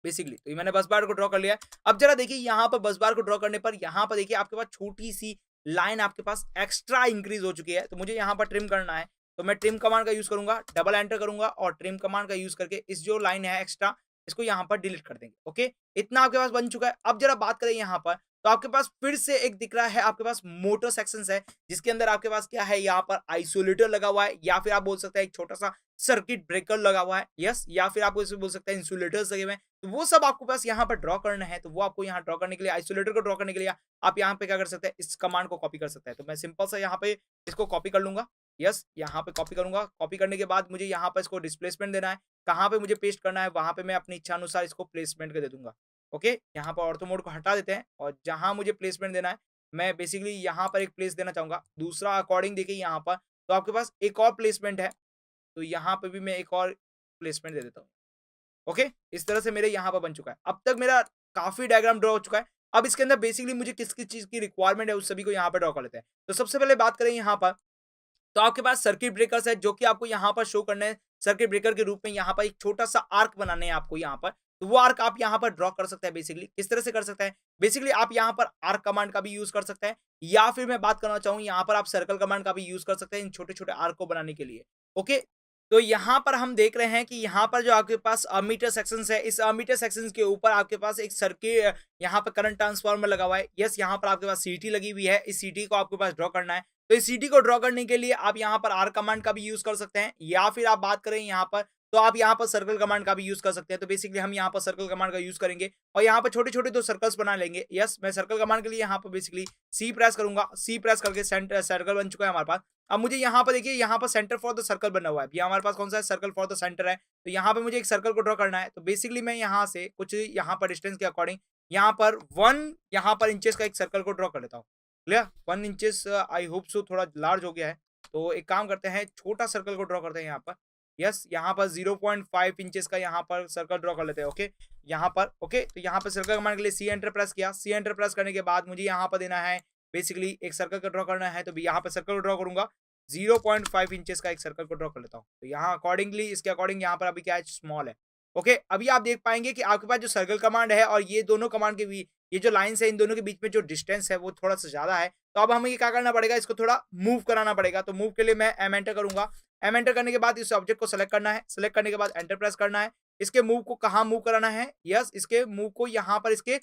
बेसिकली। तो ये मैंने बस बार को ड्रॉ कर लिया है। अब जरा देखिए, यहाँ पर बस बार को ड्रॉ करने पर यहाँ पर देखिए आपके पास छोटी सी लाइन आपके पास एक्स्ट्रा इंक्रीज हो चुकी है। तो मुझे यहाँ पर ट्रिम करना है, तो मैं ट्रिम कमांड का यूज करूंगा, डबल एंटर करूंगा, और ट्रिम कमांड का यूज करके इस जो लाइन है एक्स्ट्रा, इसको यहाँ पर डिलीट कर देंगे। ओके, इतना आपके पास बन चुका है। अब जरा बात करें यहाँ पर, तो आपके पास फिर से एक दिख रहा है, आपके पास मोटर सेक्शंस है, जिसके अंदर आपके पास क्या है, यहाँ पर आइसोलेटर लगा हुआ है, या फिर आप बोल सकते हैं एक छोटा सा सर्किट ब्रेकर लगा हुआ है, यस, या फिर आप इसे बोल सकते हैं इंसुलेटर्स लगे हुए हैं। तो वो सब आपको पास यहाँ पर ड्रॉ करना है, तो वो आपको यहाँ ड्रॉ करने के लिए, आइसोलेटर को ड्रॉ करने के लिए आप यहाँ पे क्या कर सकते हैं, इस कमांड को कॉपी कर सकते हैं। तो मैं सिंपल सा यहाँ पे इसको कॉपी कर लूंगा, यस, यहाँ पे कॉपी करूंगा। कॉपी करने के बाद मुझे यहाँ पर इसको डिस्प्लेसमेंट देना है, कहाँ पे मुझे पेस्ट करना है वहां पे मैं अपनी इच्छा अनुसार इसको प्लेसमेंट कर दे दूंगा। ओके, यहाँ पर ऑर्थो मोड को हटा देते हैं, और जहां मुझे प्लेसमेंट देना है मैं बेसिकली यहाँ पर एक प्लेस देना चाहूंगा, दूसरा अकॉर्डिंग देखिए यहाँ पर, तो आपके पास एक और प्लेसमेंट है, तो यहाँ पे भी मैं एक और प्लेसमेंट दे देता हूँ। ओके, इस तरह से मेरे यहाँ पर बन चुका है। अब तक मेरा काफी डायग्राम ड्रॉ हो चुका है। अब इसके अंदर बेसिकली मुझे किस किस चीज की रिक्वायरमेंट है उस सभी को यहाँ पर ड्रॉ कर लेते हैं। तो सबसे पहले बात करें यहाँ पर, तो आपके पास सर्किट ब्रेकर्स है जो कि आपको यहाँ पर शो करने हैं। सर्किट ब्रेकर के रूप में यहाँ पर एक छोटा सा आर्क बनाने हैं आपको यहाँ पर, तो वो आर्क आप यहाँ पर ड्रॉ कर सकते हैं। बेसिकली किस तरह से कर सकते हैं, बेसिकली आप यहाँ पर आर्क कमांड का भी यूज कर सकते हैं, या फिर मैं बात करना चाहूँ यहाँ पर आप सर्कल कमांड का भी यूज कर सकते हैं इन छोटे छोटे आर्क को बनाने के लिए। ओके, तो यहाँ पर हम देख रहे हैं कि यहाँ पर जो आपके पास अमीटर सेक्शंस है, इस अमीटर सेक्शंस के ऊपर आपके पास एक सर्किट, यहाँ पर करंट ट्रांसफार्मर लगा हुआ है। यस, यहाँ पर आपके पास सीटी लगी हुई है, इस सीटी को आपके पास ड्रॉ करना है। तो इस सीटी को ड्रॉ करने के लिए आप यहाँ पर आर कमांड का भी यूज कर सकते हैं, या फिर आप बात करें यहाँ पर, तो आप यहाँ पर सर्कल कमांड का भी यूज कर सकते हैं। तो बेसिकली हम यहाँ पर सर्कल कमांड का यूज करेंगे, और यहाँ पर छोटे छोटे दो सर्कल्स बना लेंगे। यस, मैं सर्कल कमांड के लिए यहाँ पर बेसिकली सी प्रेस करूंगा, सी प्रेस करके सेंटर सर्कल बन चुका है हमारे पास। अब मुझे यहाँ पर देखिए, यहाँ पर सेंटर फॉर द सर्कल बना हुआ है, ये हमारे पास कौन सा है, सर्कल फॉर द सेंटर है। तो यहाँ पे मुझे एक सर्कल को ड्रॉ करना है, तो बेसिकली मैं यहाँ से कुछ यहाँ पर डिस्टेंस के अकॉर्डिंग यहाँ पर 1 यहाँ पर इंचेस का एक सर्कल को ड्रॉ कर लेता हूँ। Clear, 1 inches, I hope so थोड़ा लार्ज हो गया है। तो एक काम करते हैं, छोटा सर्कल को ड्रॉ करते हैं यहाँ पर। यस, यहाँ पर 0.5 इंचेस का यहाँ पर सर्कल ड्रॉ कर लेते हैं। ओके, यहाँ पर ओके, तो यहाँ पर सर्कल कमांड के लिए सी एंटर प्रेस किया। सी एंटर प्रेस करने के बाद मुझे यहाँ पर देना है बेसिकली एक सर्कल को ड्रॉ करना है, तो यहाँ पर सर्कल को ड्रॉ करूंगा, 0.5 इंचेस का एक सर्कल को ड्रॉ कर लेता हूँ। तो यहाँ अकॉर्डिंगली इसके अकॉर्डिंग यहाँ पर अभी क्या है, स्मॉल है। ओके, अभी आप देख पाएंगे कि आपके पास जो सर्कल कमांड है और ये दोनों कमांड के बीच, ये जो लाइन्स है, इन दोनों के बीच में जो डिस्टेंस है वो थोड़ा सा ज्यादा है। तो अब हमें ये क्या करना पड़ेगा, इसको थोड़ा मूव कराना पड़ेगा। तो मूव के लिए मैं एम एंटर करूंगा। एम एंटर करने के बाद इस ऑब्जेक्ट को सेलेक्ट करना है, सेलेक्ट करने के बाद एंटर प्रेस करना है। इसके मूव को कहाँ मूव कराना है, यस, इसके मूव को यहाँ पर इसके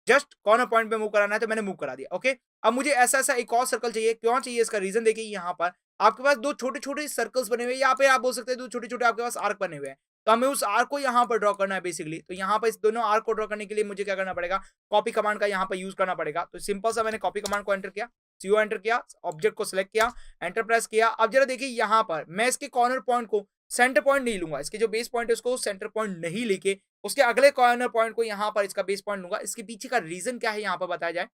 जस्ट कॉर्नर पॉइंट पे मूव कराना है, तो मैंने मूव करा दिया। ओके, अब मुझे ऐसा ऐसा एक और सर्कल चाहिए। क्यों चाहिए, इसका रीजन देखिए, यहाँ पर आपके पास दो छोटे छोटे सर्कल्स बने हुए हैं, यहाँ पे आप बोल सकते हैं दो छोटे छोटे आपके पास आर्क बने हुए हैं। तो हमें उस आर्क को यहाँ पर ड्रॉ करना है बेसिकली। तो यहाँ पर इस दोनों आर्क को ड्रॉ करने के लिए मुझे क्या करना पड़ेगा, कॉपी कमांड का यहाँ पर यूज करना पड़ेगा। तो सिंपल सा मैंने कॉपी कमांड को एंटर किया, सीओ एंटर किया, ऑब्जेक्ट को सिलेक्ट किया, एंटर प्रेस किया। अब जरा देखिए यहाँ पर मैं इसके कॉर्नर पॉइंट को सेंटर पॉइंट नहीं लूंगा, इसके जो बेस पॉइंट है उसको सेंटर पॉइंट नहीं लेके उसके अगले कॉर्नर पॉइंट को यहाँ पर इसका बेस पॉइंट लूंगा। इसके पीछे का रीजन क्या है यहाँ पर बताया जाए,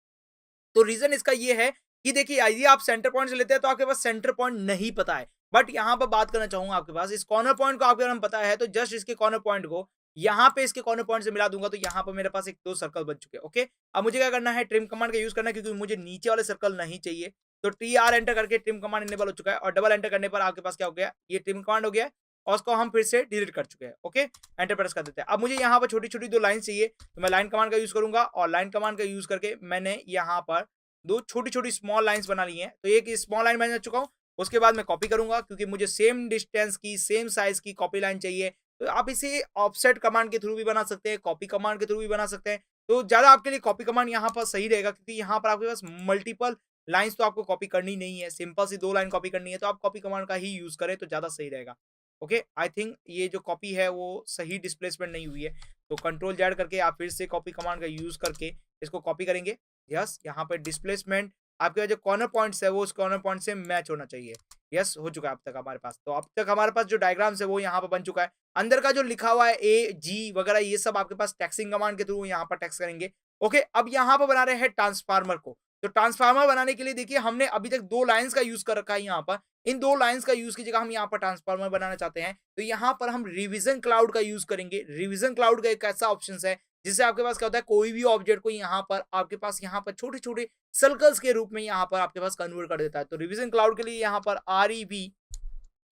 तो रीजन इसका ये है कि देखिए यदि आप सेंटर पॉइंट से लेते हैं तो आपके पास सेंटर पॉइंट नहीं पता है, बट यहाँ पर बात करना चाहूंगा आपके पास इस कॉर्नर पॉइंट को आपके पता है, तो जस्ट इसके कॉर्नर पॉइंट को यहाँ पे इसके कॉर्नर पॉइंट से मिला दूंगा, तो यहाँ पर मेरे पास एक दो सर्कल बन चुके हैं। ओके, अब मुझे क्या करना है, ट्रिम कमांड का यूज करना है, क्योंकि मुझे नीचे वाले सर्कल नहीं चाहिए। तो टी आर एंटर करके ट्रिम कमांड इनेबल हो चुका है, और डबल एंटर करने पर आपके पास क्या हो गया, ये ट्रिम कमांड हो गया, और उसको हम फिर से डिलीट कर चुके हैं। ओके, एंटर प्रेस कर देते हैं। अब मुझे यहाँ पर छोटी छोटी दो लाइन चाहिए, तो मैं लाइन कमांड का यूज करूंगा, और लाइन कमांड का यूज करके मैंने यहाँ पर दो छोटी छोटी स्मॉल लाइंस बना ली हैं। तो एक स्मॉल लाइन बना चुका हूँ, उसके बाद मैं कॉपी करूंगा, क्योंकि मुझे सेम डिस्टेंस की सेम साइज की कॉपी लाइन चाहिए। तो आप इसे ऑफसेट कमांड के थ्रू भी बना सकते हैं, कॉपी कमांड के थ्रू भी बना सकते हैं। तो ज्यादा आपके लिए कॉपी कमांड यहाँ पर सही रहेगा, क्योंकि यहाँ पर आपके पास मल्टीपल लाइंस तो आपको कॉपी करनी नहीं है, सिंपल सी दो लाइन कॉपी करनी है, तो आप कॉपी कमांड का ही यूज करें तो ज्यादा सही रहेगा। ओके, आई थिंक ये जो कॉपी है वो सही डिस्प्लेसमेंट नहीं हुई है, तो कंट्रोल जेड करके आप फिर से कॉपी कमांड का यूज करके इसको कॉपी करेंगे। यस, यहाँ पर डिस्प्लेसमेंट आपके जो कॉर्नर पॉइंट्स है वो उस कॉर्नर पॉइंट से मैच होना चाहिए। यस, हो चुका है अब तक हमारे पास। तो अब तक हमारे पास जो डायग्राम्स है वो यहाँ पर बन चुका है। अंदर का जो लिखा हुआ है ए जी वगैरह ये सब आपके पास टेक्सिंग कमांड के थ्रू यहाँ पर टेक्स करेंगे। ओके, अब यहाँ पर बना रहे हैं ट्रांसफार्मर को। तो ट्रांसफार्मर बनाने के लिए देखिए हमने अभी तक दो लाइंस का यूज कर रखा है यहाँ पर। इन दो लाइंस का यूज की जगह हम यहाँ पर ट्रांसफार्मर बनाना चाहते हैं, तो यहाँ पर हम रिविजन क्लाउड का यूज करेंगे। रिविजन क्लाउड का एक ऐसा ऑप्शन है जिससे आपके पास क्या होता है, कोई भी ऑब्जेक्ट को यहाँ पर आपके पास यहाँ पर छोटे छोटे सर्कल्स के रूप में यहाँ पर आपके पास कन्वर्ट कर देता है। तो रिवीजन क्लाउड के लिए यहाँ पर REV,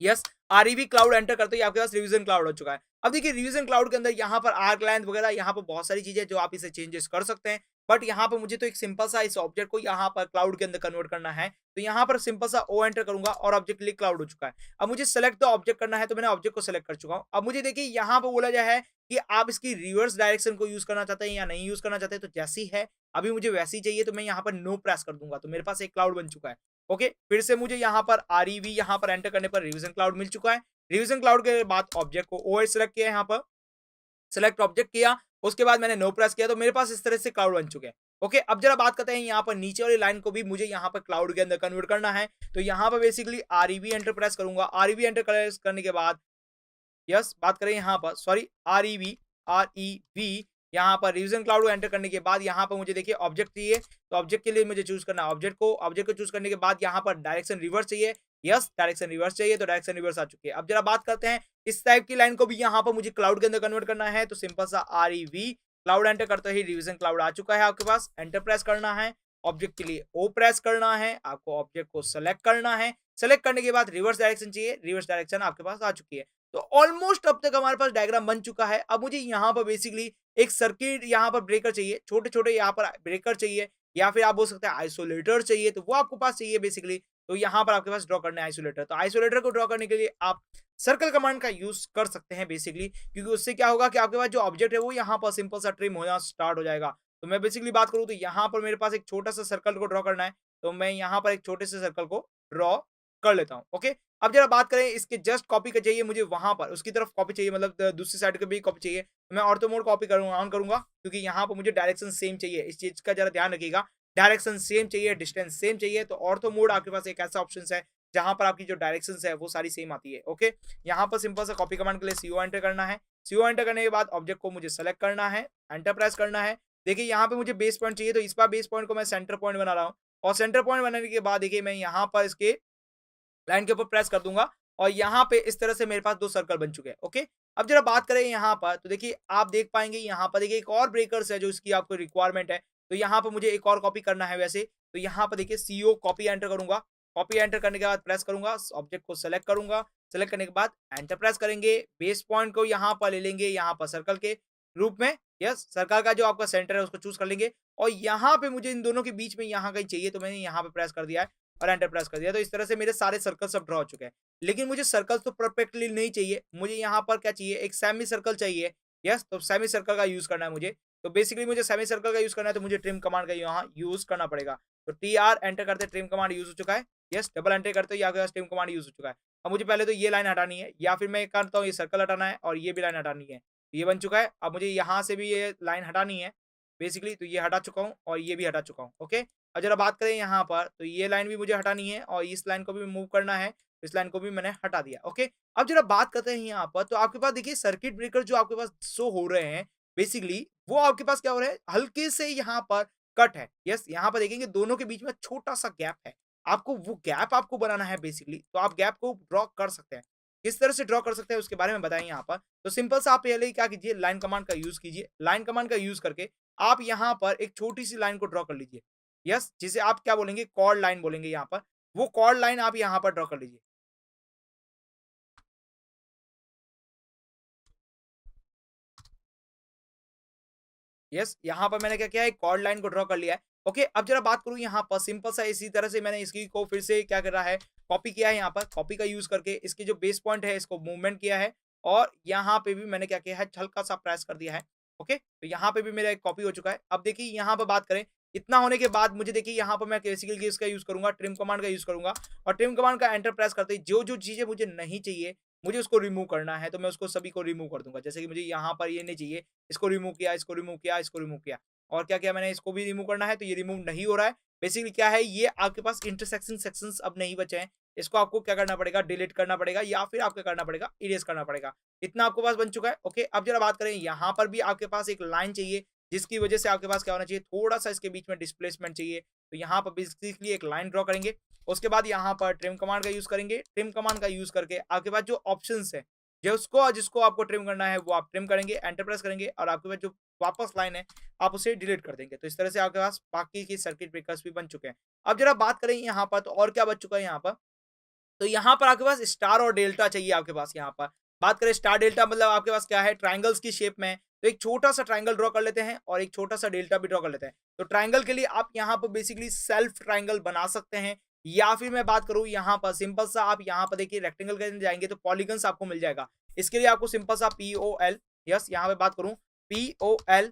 yes, REV cloud enter करते ही आपके पास रिवीजन क्लाउड हो चुका है। अब देखिए रिवीजन क्लाउड के अंदर यहाँ पर आर्क लेंथ वगैरह यहाँ पर बहुत सारी चीजें जो आप इसे चेंजेस कर सकते हैं। बट यहाँ पर मुझे तो एक सिंपल सा इस ऑब्जेक्ट को यहाँ पर क्लाउड के अंदर कन्वर्ट करना है, तो यहाँ पर सिंपल सा ओ एंटर करूंगा और ऑब्जेक्ट के लिए क्लाउड हो चुका है। अब मुझे सेलेक्ट द ऑब्जेक्ट करना है, तो मैंने ऑब्जेक्ट को सेलेक्ट कर चुका हूँ। अब मुझे देखिए यहाँ पर बोला गया है कि आप इसकी रिवर्स डायरेक्शन को यूज करना चाहते हैं या नहीं यूज करना चाहते हैं, तो जैसी है अभी मुझे वैसी चाहिए, तो मैं यहाँ पर नो प्रेस कर दूंगा, तो मेरे पास एक क्लाउड बन चुका है। ओके, फिर से मुझे यहाँ पर REV यहाँ पर एंटर करने पर रिवीजन क्लाउड मिल चुका है। रिवीजन क्लाउड के बाद ऑब्जेक्ट को ओ सेलेक्ट किया, यहाँ पर सेलेक्ट ऑब्जेक्ट किया, उसके बाद मैंने नो प्रेस किया, तो मेरे पास इस तरह से क्लाउड बन चुके हैं। ओके, अब जरा बात करते हैं यहाँ पर नीचे वाली लाइन को भी मुझे यहाँ पर क्लाउड के अंदर कन्वर्ट करना है, तो यहाँ पर बेसिकली REV एंटर प्रेस करूंगा। REV एंटर प्रेस करने के बाद यस बात करें यहाँ पर सॉरी REV यहाँ पर रिवीजन क्लाउड को एंटर करने के बाद यहाँ पर मुझे देखिए ऑब्जेक्ट चाहिए, तो ऑब्जेक्ट के लिए मुझे चूज करना है ऑब्जेक्ट को चूज करने के बाद यहाँ पर डायरेक्शन रिवर्स चाहिए। यस, डायरेक्शन रिवर्स चाहिए, तो डायरेक्शन रिवर्स आ चुकी है। अब जरा बात करते हैं इस टाइप की लाइन को भी यहाँ पर मुझे क्लाउड के अंदर कन्वर्ट करना है, तो सिंपल सा REV क्लाउड एंटर करते ही रिवीजन क्लाउड आ चुका है आपके पास। एंटर प्रेस करना है, ऑब्जेक्ट के लिए ओ प्रेस करना है, आपको ऑब्जेक्ट को सेलेक्ट करना है, सेलेक्ट करने के बाद रिवर्स डायरेक्शन चाहिए, रिवर्स डायरेक्शन आपके पास आ चुकी है। तो ऑलमोस्ट अब तक हमारे पास डायग्राम बन चुका है। अब मुझे यहाँ पर बेसिकली एक सर्किट यहाँ पर ब्रेकर चाहिए, छोटे-छोटे यहाँ पर ब्रेकर चाहिए, या फिर आप बोल सकते हैं आइसोलेटर चाहिए, तो वो आपको पास चाहिए बेसिकली। तो यहाँ पर आपके पास ड्रॉ करना है आइसोलेटर। तो आइसोलेटर को ड्रॉ करने के लिए आप सर्कल कमांड का यूज कर सकते हैं बेसिकली, क्योंकि उससे क्या होगा कि आपके पास जो ऑब्जेक्ट है वो यहाँ पर सिंपल सा ट्रिम होना स्टार्ट हो जाएगा। तो मैं बेसिकली बात करूँ तो यहाँ पर मेरे पास एक छोटा सा सर्कल को ड्रॉ करना है, तो मैं यहाँ पर एक छोटे से सर्कल को ड्रॉ कर लेता हूँ। ओके, अब जरा बात करें इसके जस्ट कॉपी का चाहिए मुझे, वहां पर उसकी तरफ कॉपी चाहिए, मतलब दूसरी साइड का भी कॉपी चाहिए, तो मैं ऑर्थो मोड कॉपी करूंगा ऑन करूंगा, क्योंकि यहाँ पर मुझे डायरेक्शन सेम चाहिए। इस चीज का जरा ध्यान रखिएगा, डायरेक्शन सेम चाहिए, डिस्टेंस सेम चाहिए। तो ऑर्थो मोड आपके पास एक ऐसा ऑप्शन है जहां पर आपकी जो डायरेक्शन है वो सारी सेम आती है। ओके, यहाँ पर सिंपल सा कॉपी कमांड के लिए CO एंटर करना है। CO एंटर करने के बाद ऑब्जेक्ट को मुझे सेलेक्ट करना है, एंटर प्रेस करना है। देखिए यहाँ पे मुझे बेस पॉइंट चाहिए, तो इस बार बेस पॉइंट को मैं सेंटर पॉइंट बना रहा हूँ, और सेंटर पॉइंट बनाने के बाद देखिए मैं यहाँ पर इसके लाइन के ऊपर प्रेस कर दूंगा, और यहाँ पे इस तरह से मेरे पास 2 सर्कल बन चुके हैं। ओके, अब जरा बात करें यहाँ पर, तो देखिए आप देख पाएंगे यहाँ पर देखिए एक और ब्रेकर्स है जो इसकी आपको रिक्वायरमेंट है, तो यहाँ पर मुझे एक और कॉपी करना है वैसे, तो यहाँ पर देखिए CO कॉपी एंटर करूंगा। कॉपी एंटर करने के बाद प्रेस करूंगा, ऑब्जेक्ट को सेलेक्ट करूंगा, सेलेक्ट करने के बाद एंटर प्रेस करेंगे, बेस पॉइंट को यहाँ पर ले लेंगे, यहाँ पर सर्कल के रूप में। यस, सर्कल का जो आपका सेंटर है उसको चूज कर लेंगे, और यहाँ पे मुझे इन दोनों के बीच में यहाँ कहीं चाहिए, तो मैंने यहाँ पे प्रेस कर दिया है और एंटर प्रेस कर दिया। तो इस तरह से मेरे सारे सर्कल्स अब ड्रॉ हो चुके हैं। लेकिन मुझे सर्कल्स तो परफेक्टली नहीं चाहिए, मुझे यहाँ पर क्या चाहिए, एक सेमी सर्कल चाहिए। यस, तो सेमी सर्कल का यूज करना है मुझे। तो बेसिकली मुझे सेमी सर्कल का यूज करना है, तो मुझे ट्रिम कमांड का यहाँ यूज करना पड़ेगा। तो TR एंटर करते ट्रिम कमांड यूज हो चुका है। यस, डबल एंटर करते ही आपके पास ट्रिम कमांड यूज हो चुका है। अब मुझे पहले तो ये लाइन हटानी है, या फिर मैं करता हूँ ये सर्कल हटाना है और ये भी लाइन हटानी है। तो ये बन चुका है। अब मुझे यहाँ से भी ये लाइन हटानी है बेसिकली, तो ये हटा चुका हूँ और ये भी हटा चुका हूँ। ओके, अब जरा बात करें यहाँ पर, तो ये लाइन भी मुझे हटानी है और इस लाइन को भी मूव करना है, इस लाइन को भी मैंने हटा दिया। ओके, अब जरा बात करते हैं यहाँ पर, तो आपके पास देखिए सर्किट ब्रेकर जो आपके पास शो हो रहे हैं बेसिकली, वो आपके पास क्या हो रहा है, हल्के से यहाँ पर कट है। यस, यहाँ पर देखेंगे दोनों के बीच में छोटा सा गैप है, आपको वो गैप आपको बनाना है बेसिकली, तो आप गैप को ड्रॉ कर सकते हैं। किस तरह से ड्रॉ कर सकते हैं उसके बारे में बताएं यहाँ पर। तो सिंपल सा आप पहले ही क्या कीजिए, लाइन कमांड का यूज कीजिए। लाइन कमांड का यूज करके आप यहाँ पर एक छोटी सी लाइन को ड्रॉ कर लीजिए। यस, जिसे आप क्या बोलेंगे, कॉर्ड लाइन बोलेंगे यहाँ पर। वो कॉर्ड लाइन आप यहाँ पर ड्रॉ कर लीजिए। यस, यहाँ पर मैंने क्या किया है, कॉर्ड लाइन को ड्रॉ कर लिया है। ओके, अब जरा बात करूँ यहाँ पर, सिंपल सा इसी तरह से मैंने इसकी को फिर से क्या कर रहा है, कॉपी किया है। यहाँ पर कॉपी का यूज करके इसकी जो बेस पॉइंट है इसको मूवमेंट किया है, और यहाँ पे भी मैंने क्या किया है, हल्का सा प्रेस कर दिया है। ओके, तो यहाँ पे भी मेरा एक कॉपी हो चुका है। अब देखिए यहाँ पर बात करें, इतना होने के बाद मुझे देखिए यहाँ पर मैं बेसिकली इसका यूज करूंगा, ट्रिम कमांड का यूज करूंगा, और ट्रिम कमांड का एंटर प्रेस करते ही जो जो चीजें मुझे नहीं चाहिए, मुझे उसको रिमूव करना है, तो मैं उसको सभी को रिमूव कर दूंगा। जैसे कि मुझे यहाँ पर ये नहीं चाहिए, इसको रिमूव किया, इसको रिमूव किया, इसको रिमूव किया, और क्या किया मैंने, इसको भी रिमूव करना है, तो ये रिमूव नहीं हो रहा है। बेसिकली क्या है, ये आपके पास इंटरसेक्शन सेक्शंस अब नहीं बचे हैं, इसको आपको क्या करना पड़ेगा, डिलीट करना पड़ेगा, या फिर आपको करना पड़ेगा, इरेज करना पड़ेगा। इतना आपके पास बन चुका है। ओके, अब जरा बात करें, यहाँ पर भी आपके पास एक लाइन चाहिए, जिसकी वजह से आपके पास क्या होना चाहिए, थोड़ा सा इसके बीच में डिस्प्लेसमेंट चाहिए। तो यहाँ पर बेसिकली एक लाइन ड्रॉ करेंगे, उसके बाद यहाँ पर ट्रिम कमांड का यूज करेंगे। ट्रिम कमांड का यूज करके आपके पास जो ऑप्शन है, जिसको जिसको आपको ट्रिम करना है वो आप ट्रिम करेंगे, एंटर प्रेस करेंगे, और आपके पास जो वापस लाइन है आप उसे डिलीट कर देंगे। तो इस तरह से आपके पास बाकी की सर्किट ब्रेकर्स भी बन चुके हैं। अब जरा बात करें यहाँ पर, तो और क्या बच चुका है यहाँ पर, तो यहाँ पर आपके पास स्टार और डेल्टा चाहिए आपके पास। यहाँ पर बात करें स्टार डेल्टा, मतलब आपके पास क्या है, ट्रायंगल्स की शेप में तो एक छोटा-सा ट्रायंगल ड्रॉ कर लेते हैं और एक छोटा-सा डेल्टा भी ड्रॉ कर लेते हैं। तो ट्रायंगल के लिए आप यहाँ पर बेसिकली सेल्फ ट्रायंगल बना सकते हैं, या फिर मैं बात करूँ यहाँ पर सिंपल सा आप यहाँ पर देखिए रेक्टेंगल के अंदर जाएँगे तो पॉलीगन्स आपको मिल जाएगा। इसके लिए आपको सिंपल सा POL, यस यहाँ पे बात करूँ POL,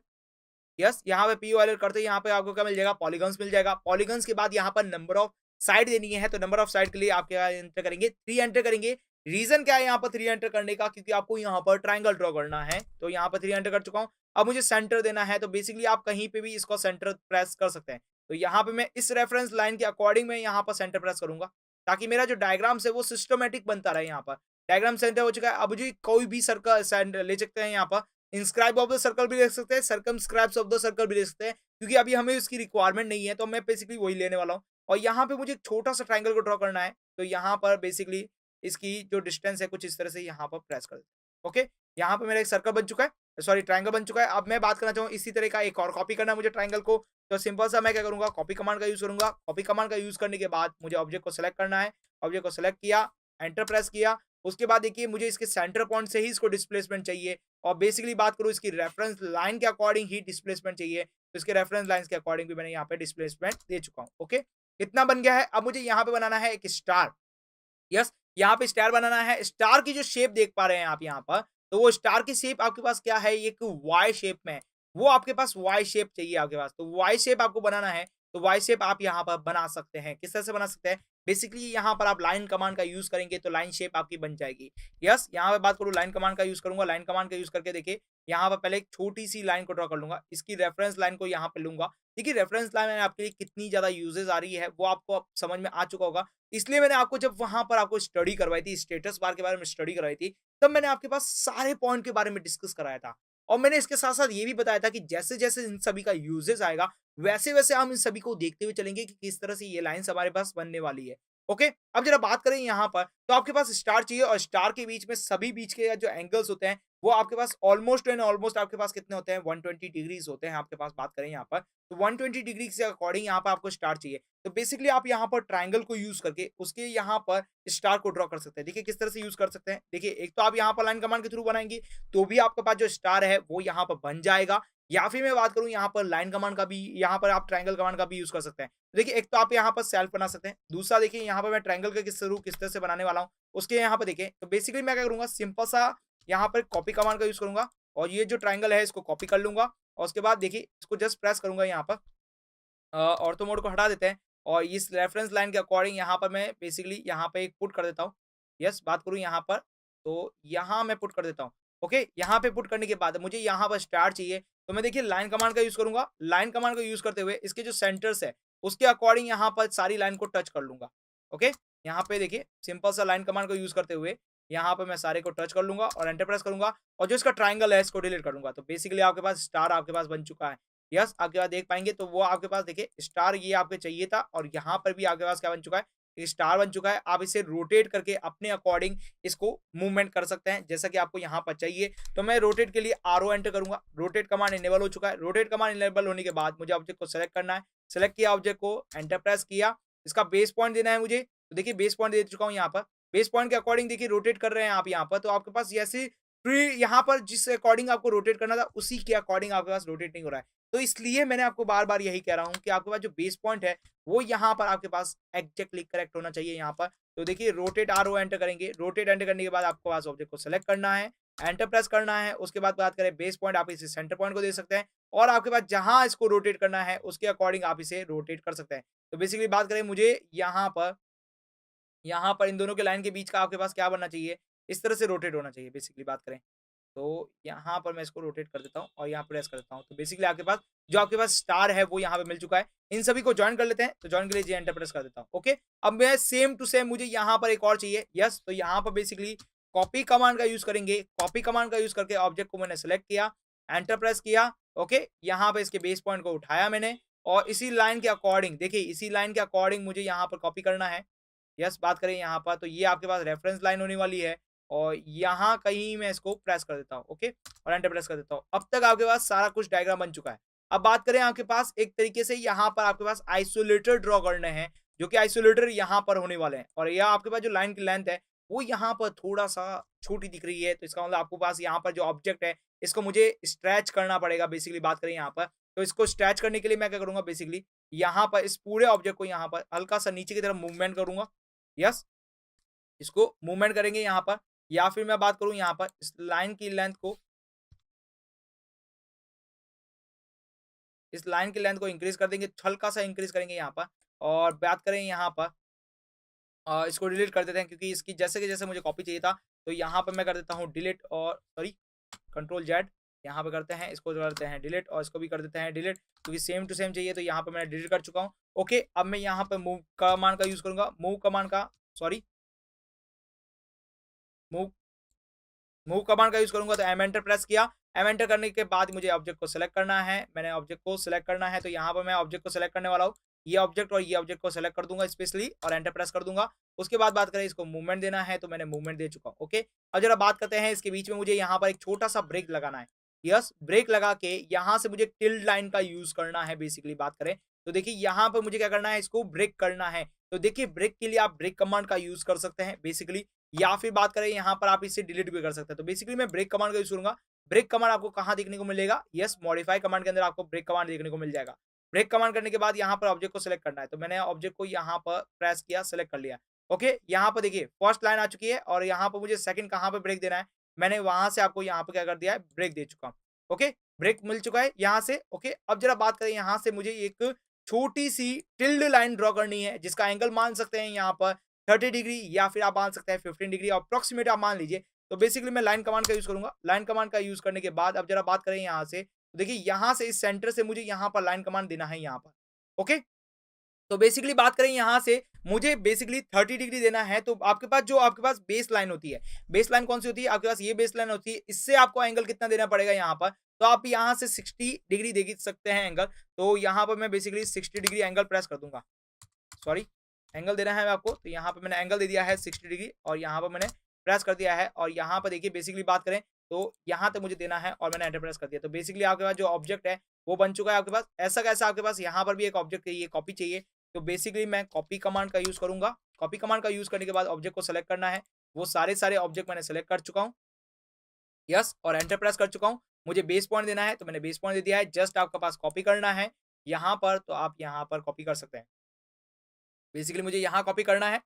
यस यहाँ पे POL करते ही यहाँ पे आपको क्या मिल जाएगा, पॉलीगन्स मिल जाएगा। पॉलीगन्स के बाद यहाँ पर नंबर ऑफ साइड देनी है, तो नंबर ऑफ साइड के लिए आप क्या एंटर करेंगे, 3 एंटर करेंगे। रीजन क्या है यहाँ पर 3 एंटर करने का, क्योंकि आपको यहाँ पर ट्रायंगल ड्रॉ करना है। तो यहाँ पर 3 एंटर कर चुका हूँ। अब मुझे सेंटर देना है, तो बेसिकली आप कहीं पे भी इसको सेंटर प्रेस कर सकते हैं। तो यहाँ पे मैं इस रेफरेंस लाइन के अकॉर्डिंग मैं यहाँ पर सेंटर प्रेस करूंगा, ताकि मेरा जो डायग्राम्स है वो सिस्टमेटिक बनता रहे। यहाँ पर डायग्राम सेंटर हो चुका है। अब मुझे कोई भी सर्कल ले सकते हैं, यहाँ पर इंस्क्राइब ऑफ द सर्कल भी देख सकते हैं, सर्कमस्क्राइब्स ऑफ द सर्कल भी देख सकते हैं, क्योंकि अभी हमें इसकी रिक्वायरमेंट नहीं है, तो मैं बेसिकली वही लेने वाला हूँ। और यहाँ पे मुझे एक छोटा-सा ट्रायंगल को ड्रॉ करना है, तो यहाँ पर बेसिकली इसकी जो डिस्टेंस है कुछ इस तरह से यहाँ पर प्रेस कर देते हैं। ओके, यहाँ पे मेरा एक सर्कल बन चुका है, सॉरी ट्रायंगल बन चुका है। अब मैं बात करना चाहूँ इसी तरह का एक और कॉपी करना है मुझे ट्रायंगल को, तो सिंपल सा मैं क्या करूँगा, कॉपी कमांड का यूज़ करूँगा। कॉपी कमांड का यूज़ करने के बाद मुझे ऑब्जेक्ट को सेलेक्ट करना है, ऑब्जेक्ट को सेलेक्ट किया, एंटर प्रेस किया। उसके बाद देखिए मुझे इसके सेंटर पॉइंट से ही इसको डिस्प्लेसमेंट चाहिए, और बेसिकली बात करूँ इसकी रेफरेंस लाइन के अकॉर्डिंग ही डिस्प्लेसमेंट चाहिए, तो इसके रेफरेंस लाइन्स के अकॉर्डिंग भी मैंने यहाँ पे डिस्प्लेसमेंट दे चुका हूँ। ओके, इतना बन गया है। अब मुझे यहाँ पे बनाना है एक स्टार, यस यहाँ पे स्टार बनाना है। स्टार की जो शेप देख पा रहे हैं आप यहाँ पर, तो वो स्टार की शेप आपके पास क्या है, एक वाई शेप में है। वो आपके पास वाई शेप चाहिए आपके पास, तो वाई शेप आपको बनाना है। तो वाई शेप आप यहाँ पर बना सकते हैं। किस तरह से बना सकते हैं, बेसिकली यहाँ पर आप लाइन कमांड का यूज करेंगे तो लाइन शेप आपकी बन जाएगी। यस यहाँ पे बात करूँ लाइन कमांड का यूज करूंगा। लाइन कमांड का यूज करके देखिए यहाँ पर पहले एक छोटी सी लाइन को ड्रॉ कर लूंगा, इसकी रेफरेंस लाइन को यहाँ पे लूंगा। देखिए रेफरेंस लाइन आपके लिए कितनी ज्यादा यूजेस आ रही है वो आपको अब समझ में आ चुका होगा। इसलिए मैंने आपको जब वहां पर आपको स्टडी करवाई थी, स्टेटस बार के बारे में स्टडी करवाई थी, तब मैंने आपके पास सारे पॉइंट के बारे में डिस्कस कराया था। और मैंने इसके साथ साथ ये भी बताया था कि जैसे जैसे इन सभी का यूजेस आएगा, वैसे वैसे हम इन सभी को देखते हुए चलेंगे कि किस तरह से ये लाइन्स हमारे पास बनने वाली है। ओके, अब जरा बात करें यहाँ पर, तो आपके पास स्टार चाहिए, और स्टार के बीच में सभी बीच के जो एंगल्स होते हैं वो आपके पास ऑलमोस्ट एंड ऑलमोस्ट आपके पास कितने होते हैं, 120 डिग्रीज होते हैं आपके पास। बात करें यहाँ पर, तो 120 डिग्री के अकॉर्डिंग यहाँ पर आपको स्टार चाहिए। तो बेसिकली आप यहाँ पर ट्रायंगल को यूज करके उसके यहाँ पर स्टार को ड्रॉ कर सकते हैं। देखिए किस तरह से यूज कर सकते हैं। देखिए एक तो आप यहाँ पर लाइन कमांड के थ्रू बनाएंगे तो भी आपके पास जो स्टार है वो यहाँ पर बन जाएगा, या फिर मैं बात करूँ यहाँ पर लाइन कमांड का भी, यहाँ पर आप ट्रायंगल कमांड का भी यूज कर सकते हैं। देखिए एक तो आप यहाँ पर सेल्फ बना सकते हैं, दूसरा देखिए यहाँ पर मैं ट्रायंगल का किस तरह से बनाने वाला हूँ उसके यहाँ पर देखिए। तो बेसिकली मैं क्या करूंगा, सिंपल सा यहाँ पर कॉपी कमांड का यूज करूंगा, और ये जो ट्रायंगल है इसको कॉपी कर लूंगा, और उसके बाद देखिए इसको जस्ट प्रेस करूंगा यहाँ पर, ऑर्थो मोड को हटा देते हैं, और इस रेफरेंस लाइन के अकॉर्डिंग यहाँ पर मैं बेसिकली यहाँ पे एक पुट कर देता हूँ। यस बात करूँ यहाँ पर, तो यहाँ मैं पुट कर देता हूँ। ओके, यहाँ पे पुट करने के बाद मुझे यहाँ पर स्टार चाहिए, तो मैं देखिए लाइन कमांड का यूज करूंगा। लाइन कमांड का यूज करते हुए इसके जो सेंटर्स है उसके अकॉर्डिंग यहाँ पर सारी लाइन को टच कर लूंगा। ओके, यहाँ पे देखिए सिंपल सा लाइन कमांड को यूज करते हुए यहाँ पे मैं सारे को टच कर लूंगा और एंटर प्रेस करूंगा, और जो इसका ट्रायंगल है इसको डिलीट कर दूंगा। तो बेसिकली आपके पास स्टार आपके पास बन चुका है। यस आपके पास देख पाएंगे तो वो आपके पास देखिए स्टार ये आपके चाहिए था, और यहाँ पर भी आपके पास क्या बन चुका है, एक स्टार बन चुका है। आप इसे रोटेट करके अपने अकॉर्डिंग इसको मूवमेंट कर सकते हैं जैसा कि आपको यहाँ पर चाहिए। तो मैं रोटेट के लिए आरओ एंटर करूंगा। रोटेट कमांड इनेबल हो चुका है। रोटेट कमांड इनेबल होने के बाद मुझे ऑब्जेक्ट को सेलेक्ट करना है। सेलेक्ट किया ऑब्जेक्ट को, एंटर प्रेस किया, इसका बेस पॉइंट देना है मुझे। तो देखिए बेस पॉइंट दे चुका हूँ यहाँ पर। बेस पॉइंट के अकॉर्डिंग देखिए रोटेट कर रहे हैं आप यहाँ पर, तो आपके पास ऐसे फ्री यहाँ पर जिस अकॉर्डिंग आपको रोटेट करना था उसी के अकॉर्डिंग आपके पास रोटेट नहीं हो रहा है। तो इसलिए मैंने आपको बार-बार यही कह रहा हूँ कि आपके पास जो बेस पॉइंट है वो यहाँ पर आपके पास एग्जैक्टली करेक्ट होना चाहिए यहाँ पर। तो देखिए रोटेट आरओ एंटर करेंगे। रोटेट एंटर करने के बाद आपके पास ऑब्जेक्ट को सेलेक्ट करना है, एंटर प्रेस करना है। उसके बाद बात करें बेस पॉइंट, आप इसे सेंटर पॉइंट को दे सकते हैं, और आपके पास जहाँ इसको रोटेट करना है उसके अकॉर्डिंग आप इसे रोटेट कर सकते हैं। तो बेसिकली बात करें मुझे यहाँ पर इन दोनों के लाइन के बीच का आपके पास क्या बनना चाहिए, इस तरह से रोटेट होना चाहिए बेसिकली बात करें। तो यहाँ पर मैं इसको रोटेट कर देता हूँ और यहाँ प्रेस कर देता हूँ। तो बेसिकली आपके पास जो आपके पास स्टार है वो यहाँ पे मिल चुका है। इन सभी को जॉइन कर लेते हैं। तो जॉइन के लिए जी एंटर प्रेस कर देता हूँ। ओके, अब मैं सेम टू सेम मुझे यहाँ पर एक और चाहिए। यस, तो यहाँ पर बेसिकली कॉपी कमांड का यूज करेंगे। कॉपी कमांड का यूज करके ऑब्जेक्ट को मैंने सेलेक्ट किया, एंटर प्रेस किया। ओके, यहाँ पे इसके बेस पॉइंट को उठाया मैंने, और इसी लाइन के अकॉर्डिंग देखिए इसी लाइन के अकॉर्डिंग मुझे यहाँ पर कॉपी करना है। यस बात करें यहाँ पर, तो ये आपके पास रेफरेंस लाइन होने वाली है, और यहाँ कहीं मैं इसको प्रेस कर देता हूँ। ओके, और एंटर प्रेस कर देता हूँ। अब तक आपके पास सारा कुछ डायग्राम बन चुका है। अब बात करें आपके पास एक तरीके से यहाँ पर आपके पास आइसोलेटर ड्रॉ करने हैं, जो कि आइसोलेटर यहाँ पर होने वाले हैं, और यह आपके पास जो लाइन की लेंथ है वो यहाँ पर थोड़ा-सा छोटी दिख रही है, तो इसका मतलब आपको पास यहाँ पर जो ऑब्जेक्ट है, इसको मुझे स्ट्रेच करना पड़ेगा बेसिकली बात करें यहाँ पर। तो इसको स्ट्रेच करने के लिए मैं क्या करूँगा बेसिकली यहाँ पर इस पूरे ऑब्जेक्ट को यहाँ पर हल्का-सा नीचे की तरफ मूवमेंट करूँगा। यस, इसको मूवमेंट करेंगे यहाँ पर या फिर मैं बात करूँ यहाँ पर इस लाइन की लेंथ को इंक्रीज़ कर देंगे, हल्का-सा इंक्रीज़ करेंगे यहाँ पर और बात करें यहाँ पर इसको डिलीट कर देते हैं क्योंकि इसकी जैसे कि जैसे मुझे कॉपी चाहिए था, तो यहाँ पे मैं कर देता हूँ डिलीट और सॉरी कंट्रोल जेड यहाँ पे करते हैं, इसको करते हैं डिलीट और इसको भी कर देते हैं डिलीट क्योंकि सेम टू सेम चाहिए तो यहाँ पे मैंने डिलीट कर चुका हूँ। ओके, अब मैं यहाँ पे मूव कमांड का यूज़ करूँगा, मूव कमांड का सॉरी मूव मूव कमांड का यूज़ करूँगा तो एम एंटर प्रेस किया। एम एंटर करने के बाद मुझे ऑब्जेक्ट को सेलेक्ट करना है। मैंने ऑब्जेक्ट को सेलेक्ट करना है तो यहाँ पर मैं ऑब्जेक्ट को सेलेक्ट करने वाला हूँ। ये ऑब्जेक्ट और ये ऑब्जेक्ट को सेलेक्ट कर दूँगा स्पेशली और एंटर प्रेस कर दूँगा। उसके बाद बात करें इसको मूवमेंट देना है तो मैंने मूवमेंट दे चुका हूँ। ओके, अब जरा बात करते हैं इसके बीच में मुझे यहाँ पर एक छोटा-सा ब्रेक लगाना है। यस, ब्रेक लगा के यहाँ से मुझे टिल्ड लाइन का यूज़ करना है बेसिकली बात करें। तो देखिए यहाँ पे मुझे क्या करना है, इसको ब्रेक करना है। तो देखिए ब्रेक के लिए आप ब्रेक कमांड का यूज़ कर सकते हैं बेसिकली या फिर बात करें यहाँ पर आप इसे डिलीट भी कर सकते हैं। तो बेसिकली मैं ब्रेक कमांड का यूज़ करूँगा। ब्रेक कमांड आपको कहाँ देखने को मिलेगा? यस, मॉडिफाई कमांड के अंदर आपको ब्रेक कमांड देखने को मिल जाएगा। ब्रेक कमांड करने के बाद यहाँ पर ऑब्जेक्ट को सेलेक्ट करना है। तो मैंने ऑब्जेक्ट को यहाँ पर प्रेस किया, सेलेक्ट कर लिया। ओके, यहाँ पर देखिए फर्स्ट लाइन आ चुकी है और यहाँ पर मुझे सेकंड कहाँ पे ब्रेक देना है, मैंने वहाँ से आपको यहाँ पे क्या कर दिया है, ब्रेक दे चुका हूँ। ओके, ब्रेक मिल चुका है यहाँ से। ओके, अब जरा बात करें यहाँ से मुझे एक छोटी-सी टिल्ड लाइन ड्रॉ करनी है जिसका एंगल मान सकते हैं यहाँ पर 30 डिग्री या फिर आप मान सकते हैं 15 डिग्री अप्रॉक्सिमेट आप मान लीजिए। तो बेसिकली मैं लाइन कमांड का यूज़ करूँगा। लाइन कमांड का यूज़ करने के बाद अब जरा बात करें यहाँ से, तो देखिए यहाँ से इस सेंटर से मुझे यहाँ पर लाइन कमांड देना है यहाँ पर। ओके? तो बेसिकली बात करें यहाँ से मुझे बेसिकली 30 डिग्री देना है तो आपके पास बेस लाइन होती है। बेस लाइन कौन सी होती है? आपके पास ये बेस लाइन होती है। इससे आपको एंगल कितना देना पड़ेगा यहाँ पर? तो आप यहाँ से 60 डिग्री दे सकते हैं एंगल। तो यहाँ पर मैं बेसिकली 60 डिग्री एंगल प्रेस कर दूँगा। सॉरी, एंगल देना है आपको तो यहाँ पे मैंने एंगल दे दिया है 60 डिग्री और यहाँ पर मैंने प्रेस कर दिया है और यहाँ पर देखिए बेसिकली बात करें तो यहाँ तक मुझे देना है और मैंने एंटर प्रेस कर दिया। तो बेसिकली आपके पास जो ऑब्जेक्ट है वो बन चुका है आपके पास। ऐसा कैसा आपके पास यहाँ पर भी एक ऑब्जेक्ट चाहिए, कॉपी चाहिए। तो बेसिकली मैं कॉपी कमांड का यूज़ करूँगा। कॉपी कमांड का यूज़ करने के बाद ऑब्जेक्ट को सेलेक्ट करना है। वो सारे ऑब्जेक्ट मैंने सेलेक्ट कर चुका हूँ। यस, और एंटर प्रेस कर चुका हूँ। मुझे बेस पॉइंट देना है तो मैंने बेस पॉइंट दे दिया है। जस्ट आपके पास कॉपी करना है यहाँ पर तो आप यहाँ पर कॉपी कर सकते हैं। बेसिकली मुझे यहाँ कॉपी करना है,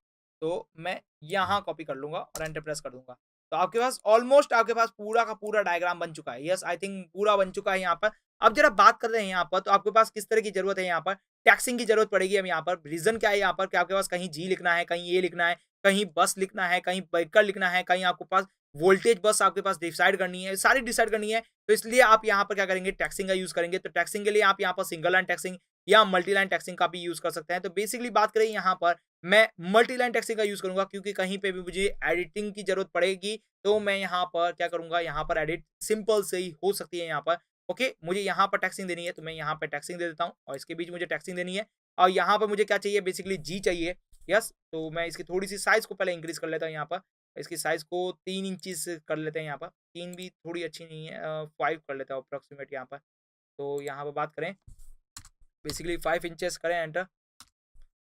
तो मैं यहाँ कॉपी कर लूँगा और एंटर प्रेस कर दूँगा। तो आपके पास ऑलमोस्ट आपके पास पूरा का पूरा डायग्राम बन चुका है। यस, आई थिंक पूरा बन चुका है यहाँ पर। अब जरा बात कर रहे हैं यहाँ पर, तो आपके पास किस तरह की ज़रूरत है यहाँ पर? टैक्सिंग की ज़रूरत पड़ेगी अब यहाँ पर। रीज़न क्या है यहाँ पर कि आपके पास कहीं जी लिखना है, कहीं ए लिखना है, कहीं बस लिखना है, कहीं व्हीकल लिखना है, कहीं आपके पास वोल्टेज बस आपके पास डिसाइड करनी है, सारी डिसाइड करनी है। तो इसलिए आप यहाँ पर क्या करेंगे, टैक्सिंग का यूज़ करेंगे। तो टैक्सिंग के लिए आप यहाँ पर सिंगल लाइन टैक्सिंग या मल्टी लाइन टैक्सिंग का भी यूज़ कर सकते हैं। तो बेसिकली बात करें यहाँ पर मैं मल्टी लाइन टैक्सिंग का यूज़ करूँगा क्योंकि कहीं पे भी मुझे एडिटिंग की ज़रूरत पड़ेगी, तो मैं यहाँ पर क्या करूँगा, यहाँ पर एडिट सिंपल से ही हो सकती है यहाँ पर। ओके, मुझे यहाँ पर टैक्सिंग देनी है, तो मैं यहाँ पे टैक्सिंग दे देता हूँ और इसके बीच मुझे टैक्सिंग देनी है और यहाँ पर मुझे क्या चाहिए बेसिकली जी चाहिए। यस, तो मैं इसकी थोड़ी-सी साइज़ को पहले इंक्रीज़ कर लेता हूँ यहाँ पर। इसकी साइज़ को 3 इंचेस कर लेते हैं यहाँ पर। 3 भी थोड़ी अच्छी नहीं है 5 कर लेता हूँ अप्रॉक्सिमेट यहाँ पर। तो यहाँ पर बात करें बेसिकली 5 इंचेस करें एंटर।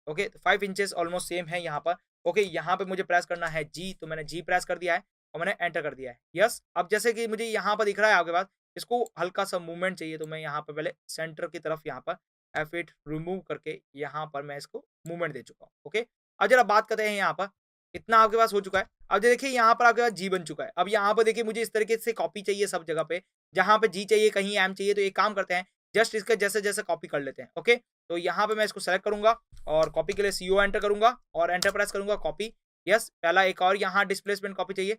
ओके, तो 5 इंचेस ऑलमोस्ट सेम है यहाँ पर। ओके, यहाँ पे मुझे प्रेस करना है जी, तो मैंने जी प्रेस कर दिया है और मैंने एंटर कर दिया है। यस, अब जैसे कि मुझे यहाँ पर दिख रहा है आपके पास, इसको हल्का-सा मूवमेंट चाहिए, तो मैं यहाँ पे पहले सेंटर की तरफ यहाँ पर F8 रिमूव करके यहाँ पर मैं इसको मूवमेंट दे चुका हूँ। ओके, अब जरा बात करते हैं यहाँ पर, इतना आपके पास हो चुका है। अब देखिए यहाँ पर आपके पास जी बन चुका है। अब यहाँ पर देखिए मुझे इस तरीके से कॉपी चाहिए सब जगह पे, जहाँ पे जी चाहिए, कहीं एम चाहिए, तो एक काम करते हैं, जस्ट इसका जैसे-जैसे कॉपी कर लेते हैं। ओके, तो यहाँ पे मैं इसको सेलेक्ट करूँगा और कॉपी के लिए CO एंटर करूँगा और एंटर प्रेस करूँगा कॉपी। यस, पहला एक और यहाँ डिस्प्लेसमेंट कॉपी चाहिए।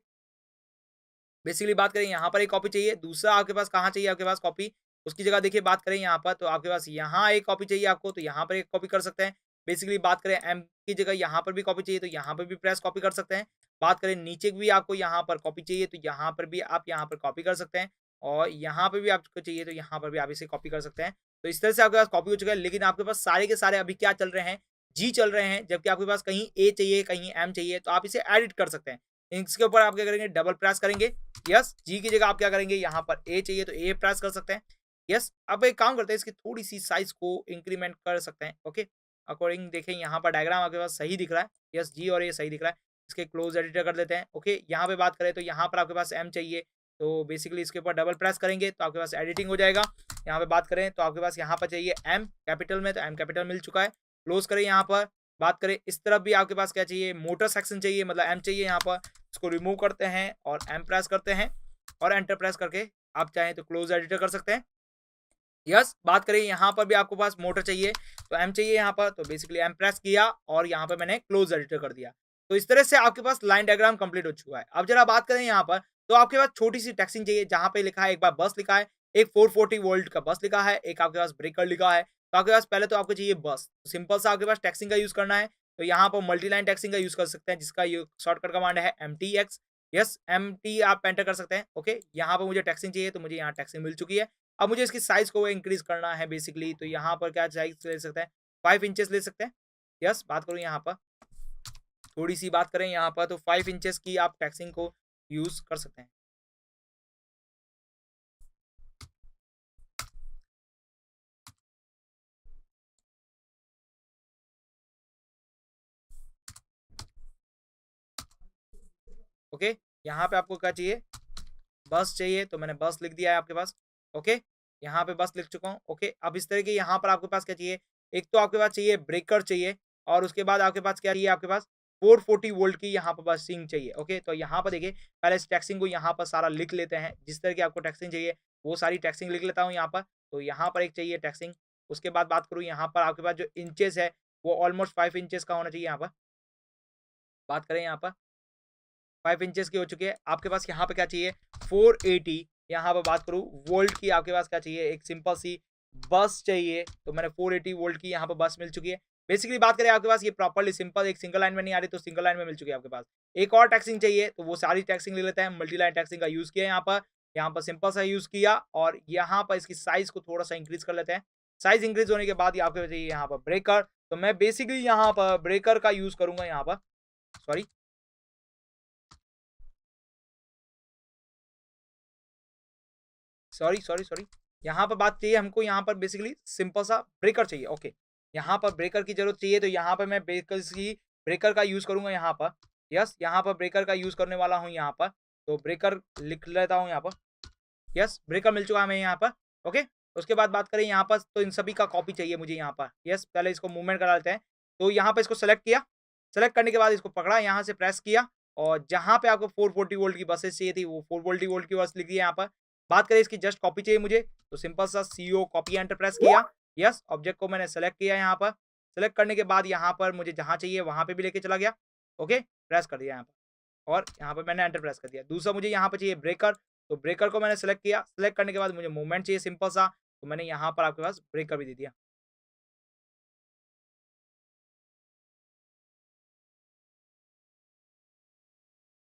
बेसिकली बात करें यहाँ पर एक कॉपी चाहिए, दूसरा आपके पास कहाँ चाहिए आपके पास कॉपी, उसकी जगह देखिए बात करें यहाँ पर तो आपके पास यहाँ एक कॉपी चाहिए आपको, तो यहाँ पर एक कॉपी कर सकते हैं। बेसिकली बात करें एम की जगह यहाँ पर भी कॉपी चाहिए, तो यहाँ पर भी प्रेस कॉपी कर सकते हैं। बात करें नीचे भी आपको यहाँ पर कॉपी चाहिए, तो यहाँ पर भी आप यहाँ पर कॉपी कर सकते हैं और यहाँ पे भी आपको चाहिए, तो यहाँ पर भी आप इसे कॉपी कर सकते हैं। तो इस तरह से आपके पास कॉपी हो चुका है, लेकिन आपके पास सारे के सारे अभी क्या चल रहे हैं, जी चल रहे हैं, जबकि आपके पास कहीं ए चाहिए, कहीं एम चाहिए, तो आप इसे एडिट कर सकते हैं। इसके ऊपर आप क्या करेंगे, डबल प्रेस करेंगे। यस, जी की जगह आप क्या करेंगे, यहाँ पर ए चाहिए तो ए प्रेस कर सकते हैं। यस, अब एक काम करते हैं, इसकी थोड़ी-सी साइज़ को इंक्रीमेंट कर सकते हैं। ओके, अकॉर्डिंग देखें यहाँ पर डायग्राम आपके पास सही दिख रहा है। यस, जी और ए सही दिख रहा है। इसके क्लोज एडिटर कर देते हैं। ओके, यहाँ पे बात करें तो यहाँ पर आपके पास एम चाहिए, तो बेसिकली इसके ऊपर डबल प्रेस करेंगे तो आपके पास एडिटिंग हो जाएगा। यहाँ पे बात करें तो आपके पास यहाँ पर चाहिए एम कैपिटल में, तो एम कैपिटल मिल चुका है। क्लोज करें यहाँ पर, बात करें इस तरफ भी आपके पास क्या चाहिए, मोटर सेक्शन चाहिए, मतलब एम चाहिए यहाँ पर। इसको रिमूव करते हैं और एम प्रेस करते हैं और एंटर प्रेस करके आप चाहें तो क्लोज एडिटर कर सकते हैं। यस, बात करें यहाँ पर भी आपको पास मोटर चाहिए, तो एम चाहिए यहाँ पर, तो बेसिकली एम प्रेस किया और यहाँ पर मैंने क्लोज एडिटर कर दिया। तो इस तरह से आपके पास लाइन डायग्राम कंप्लीट हो चुका है। अब जरा बात करें यहाँ पर, तो आपके पास छोटी सी टेक्सिंग चाहिए, जहाँ पे लिखा है एक बार बस लिखा है, एक 440 वोल्ट का बस लिखा है, एक आपके पास ब्रेकर लिखा है। तो आपके पास पहले तो आपको चाहिए बस, सिंपल सा आपके पास टेक्सिंग का यूज करना है। तो यहाँ पर मल्टी लाइन टेक्सिंग का यूज कर सकते हैं, जिसका शॉर्टकट कमांड है MTX। यस, MT आप एंटर कर सकते हैं। ओके, यहाँ पर मुझे टेक्सिंग चाहिए, तो मुझे यहाँ टेक्सिंग मिल चुकी है। अब मुझे इसकी साइज को इंक्रीज करना है बेसिकली, तो यहाँ पर क्या साइज ले सकते हैं, 5 इंचेस ले सकते हैं। यस, बात करूँ यहाँ पर, थोड़ी सी बात करें यहाँ पर, तो 5 इंचेस की आप टेक्सिंग को यूज कर सकते हैं। ओके, यहाँ पे आपको क्या चाहिए, बस चाहिए, तो मैंने बस लिख दिया है आपके पास। ओके, यहाँ पे बस लिख चुका हूँ। ओके, अब इस तरह के यहाँ पर आपके पास क्या चाहिए, एक तो आपके पास चाहिए ब्रेकर चाहिए, और उसके बाद आपके पास क्या चाहिए, आपके पास 440 वोल्ट की यहाँ पर बस सिंक चाहिए। ओके, तो यहाँ पर देखिए, पहले इस टैक्सिंग को यहाँ पर सारा लिख लेते हैं, जिस तरह की आपको टैक्सिंग चाहिए वो सारी टैक्सिंग लिख लेता हूँ यहाँ पर। तो यहाँ पर एक चाहिए टैक्सिंग, उसके बाद बात करूँ यहाँ पर आपके पास जो इंचेस है वो ऑलमोस्ट 5 इंचेस का होना चाहिए। यहाँ पर बात करें, यहाँ पर 5 इंचेस की हो चुकी है। आपके पास यहाँ पे क्या चाहिए, 480, यहाँ पे बात करूँ वोल्ट की, आपके पास क्या चाहिए, एक सिंपल सी बस चाहिए, तो मैंने 480 वोल्ट की यहाँ पे बस मिल चुकी है। बेसिकली बात करें आपके पास ये प्रॉपर्ली सिंपल एक सिंगल लाइन में नहीं आ रही, तो सिंगल लाइन में मिल चुकी है आपके पास। एक और टैक्सिंग चाहिए, तो वो सारी टैक्सिंग ले लेते हैं, मल्टी लाइन टैक्सिंग का यूज किया यहाँ पर सिंपल सा यूज किया, और यहाँ पर इसकी साइज को थोड़ा सा इंक्रीज कर लेते हैं। साइज इंक्रीज होने के बाद आपके चाहिए यहाँ पर ब्रेकर, तो मैं बेसिकली यहाँ पर ब्रेकर का यूज करूंगा यहाँ पर, सॉरी सॉरी सॉरी सॉरी यहाँ पर बात चाहिए हमको, यहाँ पर बेसिकली सिंपल सा ब्रेकर चाहिए। ओके, यहाँ पर ब्रेकर की जरूरत चाहिए, तो यहाँ पर मैं ब्रेकर का यूज करूंगा यहाँ पर। यस, यहाँ पर ब्रेकर का यूज करने वाला हूँ यहाँ पर, तो ब्रेकर लिख लेता हूँ यहाँ पर। यस, ब्रेकर मिल चुका है हमें यहाँ पर। ओके, उसके बाद बात करें यहाँ पर, तो इन सभी का कॉपी चाहिए मुझे यहाँ पर। यस, पहले इसको मूवमेंट करा लेते हैं, तो यहाँ पर इसको सेलेक्ट किया, सेलेक्ट करने के बाद इसको पकड़ा, यहाँ से प्रेस किया, और जहाँ पे आपको 440 वोल्ट की बसेस चाहिए थी वो 440 वोल्ट की बस लिख दिया यहाँ पर। बात करें इसकी जस्ट कॉपी चाहिए मुझे, तो सिंपल सा CO कॉपी एंटर प्रेस किया। यस, ऑब्जेक्ट को मैंने सेलेक्ट किया यहाँ पर, सेलेक्ट करने के बाद यहाँ पर मुझे जहाँ चाहिए वहाँ पे भी लेके चला गया। ओके, प्रेस कर दिया यहाँ पर, और यहाँ पर मैंने एंटर प्रेस कर दिया। दूसरा मुझे यहाँ पर चाहिए ब्रेकर, तो ब्रेकर को मैंने सेलेक्ट किया, सेलेक्ट करने के बाद मुझे मूवमेंट चाहिए सिंपल सा, तो मैंने यहाँ पर आपके पास ब्रेकर भी दे दिया।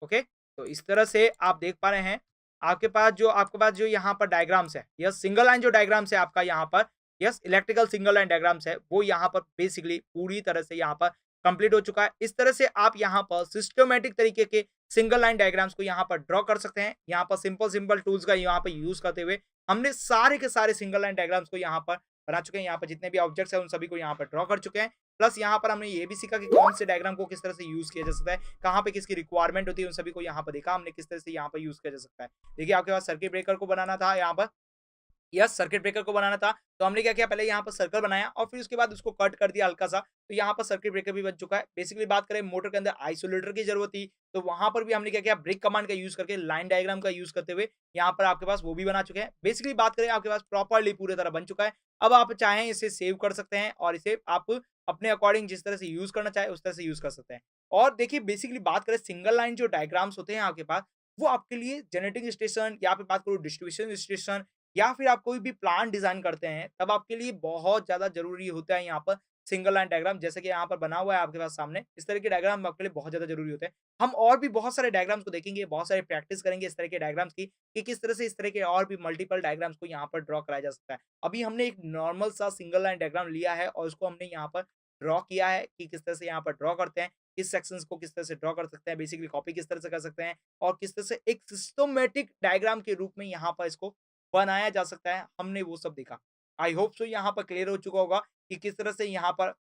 ओके, तो इस तरह से आप देख पा रहे हैं, आपके पास जो यहाँ पर डायग्राम्स है, यस सिंगल लाइन जो डायग्राम्स है आपका यहाँ पर, yes electrical single line diagrams है, वो यहाँ पर बेसिकली पूरी तरह से यहाँ पर कंप्लीट हो चुका है। इस तरह से आप यहाँ पर सिस्टमैटिक तरीके के सिंगल लाइन डायग्राम्स को यहाँ पर ड्रॉ कर सकते हैं। यहाँ पर सिंपल सिंपल टूल्स का यहाँ पर यूज करते हुए हमने सारे के सारे सिंगल लाइन डायग्राम्स को यहाँ पर बना चुके हैं। यहाँ पर जितने भी ऑब्जेक्ट्स हैं उन सभी को यहाँ पर ड्रॉ कर चुके हैं। प्लस यहाँ पर हमने ये भी सीखा कि कौन से डायग्राम को किस तरह से यूज किया जा सकता है, कहाँ पे किसकी रिक्वायरमेंट होती है, उन सभी को यहाँ पर देखा हमने किस तरह से यहाँ पर यूज किया जा सकता है। देखिए, आपके पास सर्किट ब्रेकर को बनाना था यहाँ पर, यस सर्किट ब्रेकर को बनाना था, तो हमने क्या किया, पहले यहाँ पर सर्कल बनाया और फिर उसके बाद उसको कट कर दिया हल्का सा, तो यहाँ पर सर्किट ब्रेकर भी बन चुका है। बेसिकली बात करें मोटर के अंदर आइसोलेटर की जरूरत थी, तो वहां पर भी हमने क्या किया, ब्रेक कमांड का यूज करके लाइन डायग्राम का यूज करते हुए यहाँ पर आपके पास वो भी बना चुके हैं। बेसिकली बात करें आपके पास प्रॉपरली पूरी तरह बन चुका है। अब आप चाहें इसे सेव कर सकते हैं और इसे आप अपने अकॉर्डिंग जिस तरह से यूज करना चाहे उस तरह से यूज कर सकते हैं। और देखिए, बेसिकली बात करें सिंगल लाइन जो डायग्राम्स होते हैं आपके पास, वो आपके लिए जनरेटिंग स्टेशन या फिर बात करूँ डिस्ट्रीब्यूशन स्टेशन या फिर आप कोई भी प्लान डिजाइन करते हैं, तब आपके लिए बहुत ज़्यादा ज़रूरी होता है यहाँ पर सिंगल लाइन डायग्राम। जैसे कि यहाँ पर बना हुआ है आपके पास सामने, इस तरह के डायग्राम आपके लिए बहुत ज़्यादा ज़रूरी होते हैं। हम और भी बहुत सारे डायग्राम्स को देखेंगे, बहुत सारे प्रैक्टिस करेंगे इस तरह के डायग्राम्स की, कि किस तरह से इस तरह के और भी मल्टीपल डायग्राम्स को यहाँ पर ड्रॉ कराया जा सकता है। अभी हमने एक नॉर्मल सा सिंगल लाइन डायग्राम लिया है और उसको हमने यहाँ पर ड्रॉ किया है कि किस तरह से यहाँ पर ड्रॉ करते हैं, किस सेक्शंस को किस तरह से ड्रॉ कर सकते हैं, बेसिकली कॉपी किस तरह से कर सकते हैं और किस तरह से एक सिस्टमैटिक डायग्राम के रूप में यहाँ पर इसको बनाया जा सकता है, हमने वो सब देखा। आई होप सो यहाँ पर क्लियर हो चुका होगा कि किस तरह से यहाँ पर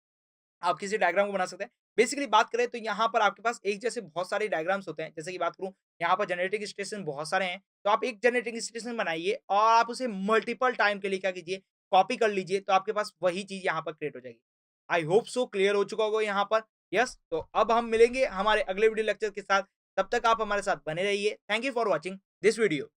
आप किसी डायग्राम को बना सकते हैं। बेसिकली बात करें तो यहाँ पर आपके पास एक जैसे बहुत सारे डायग्राम्स होते हैं। जैसे कि बात करूँ, यहाँ पर जनरेटिंग स्टेशन बहुत सारे हैं, तो आप एक जनरेटिंग स्टेशन बनाइए और आप उसे मल्टीपल टाइम के लिए क्या कीजिए, कॉपी कर लीजिए, तो आपके पास वही चीज़ यहाँ पर क्रिएट हो जाएगी। आई होप सो क्लियर हो चुका होगा यहाँ पर। यस, तो अब हम मिलेंगे हमारे अगले वीडियो लेक्चर के साथ। तब तक आप हमारे साथ बने रहिए। Thank you for watching this video.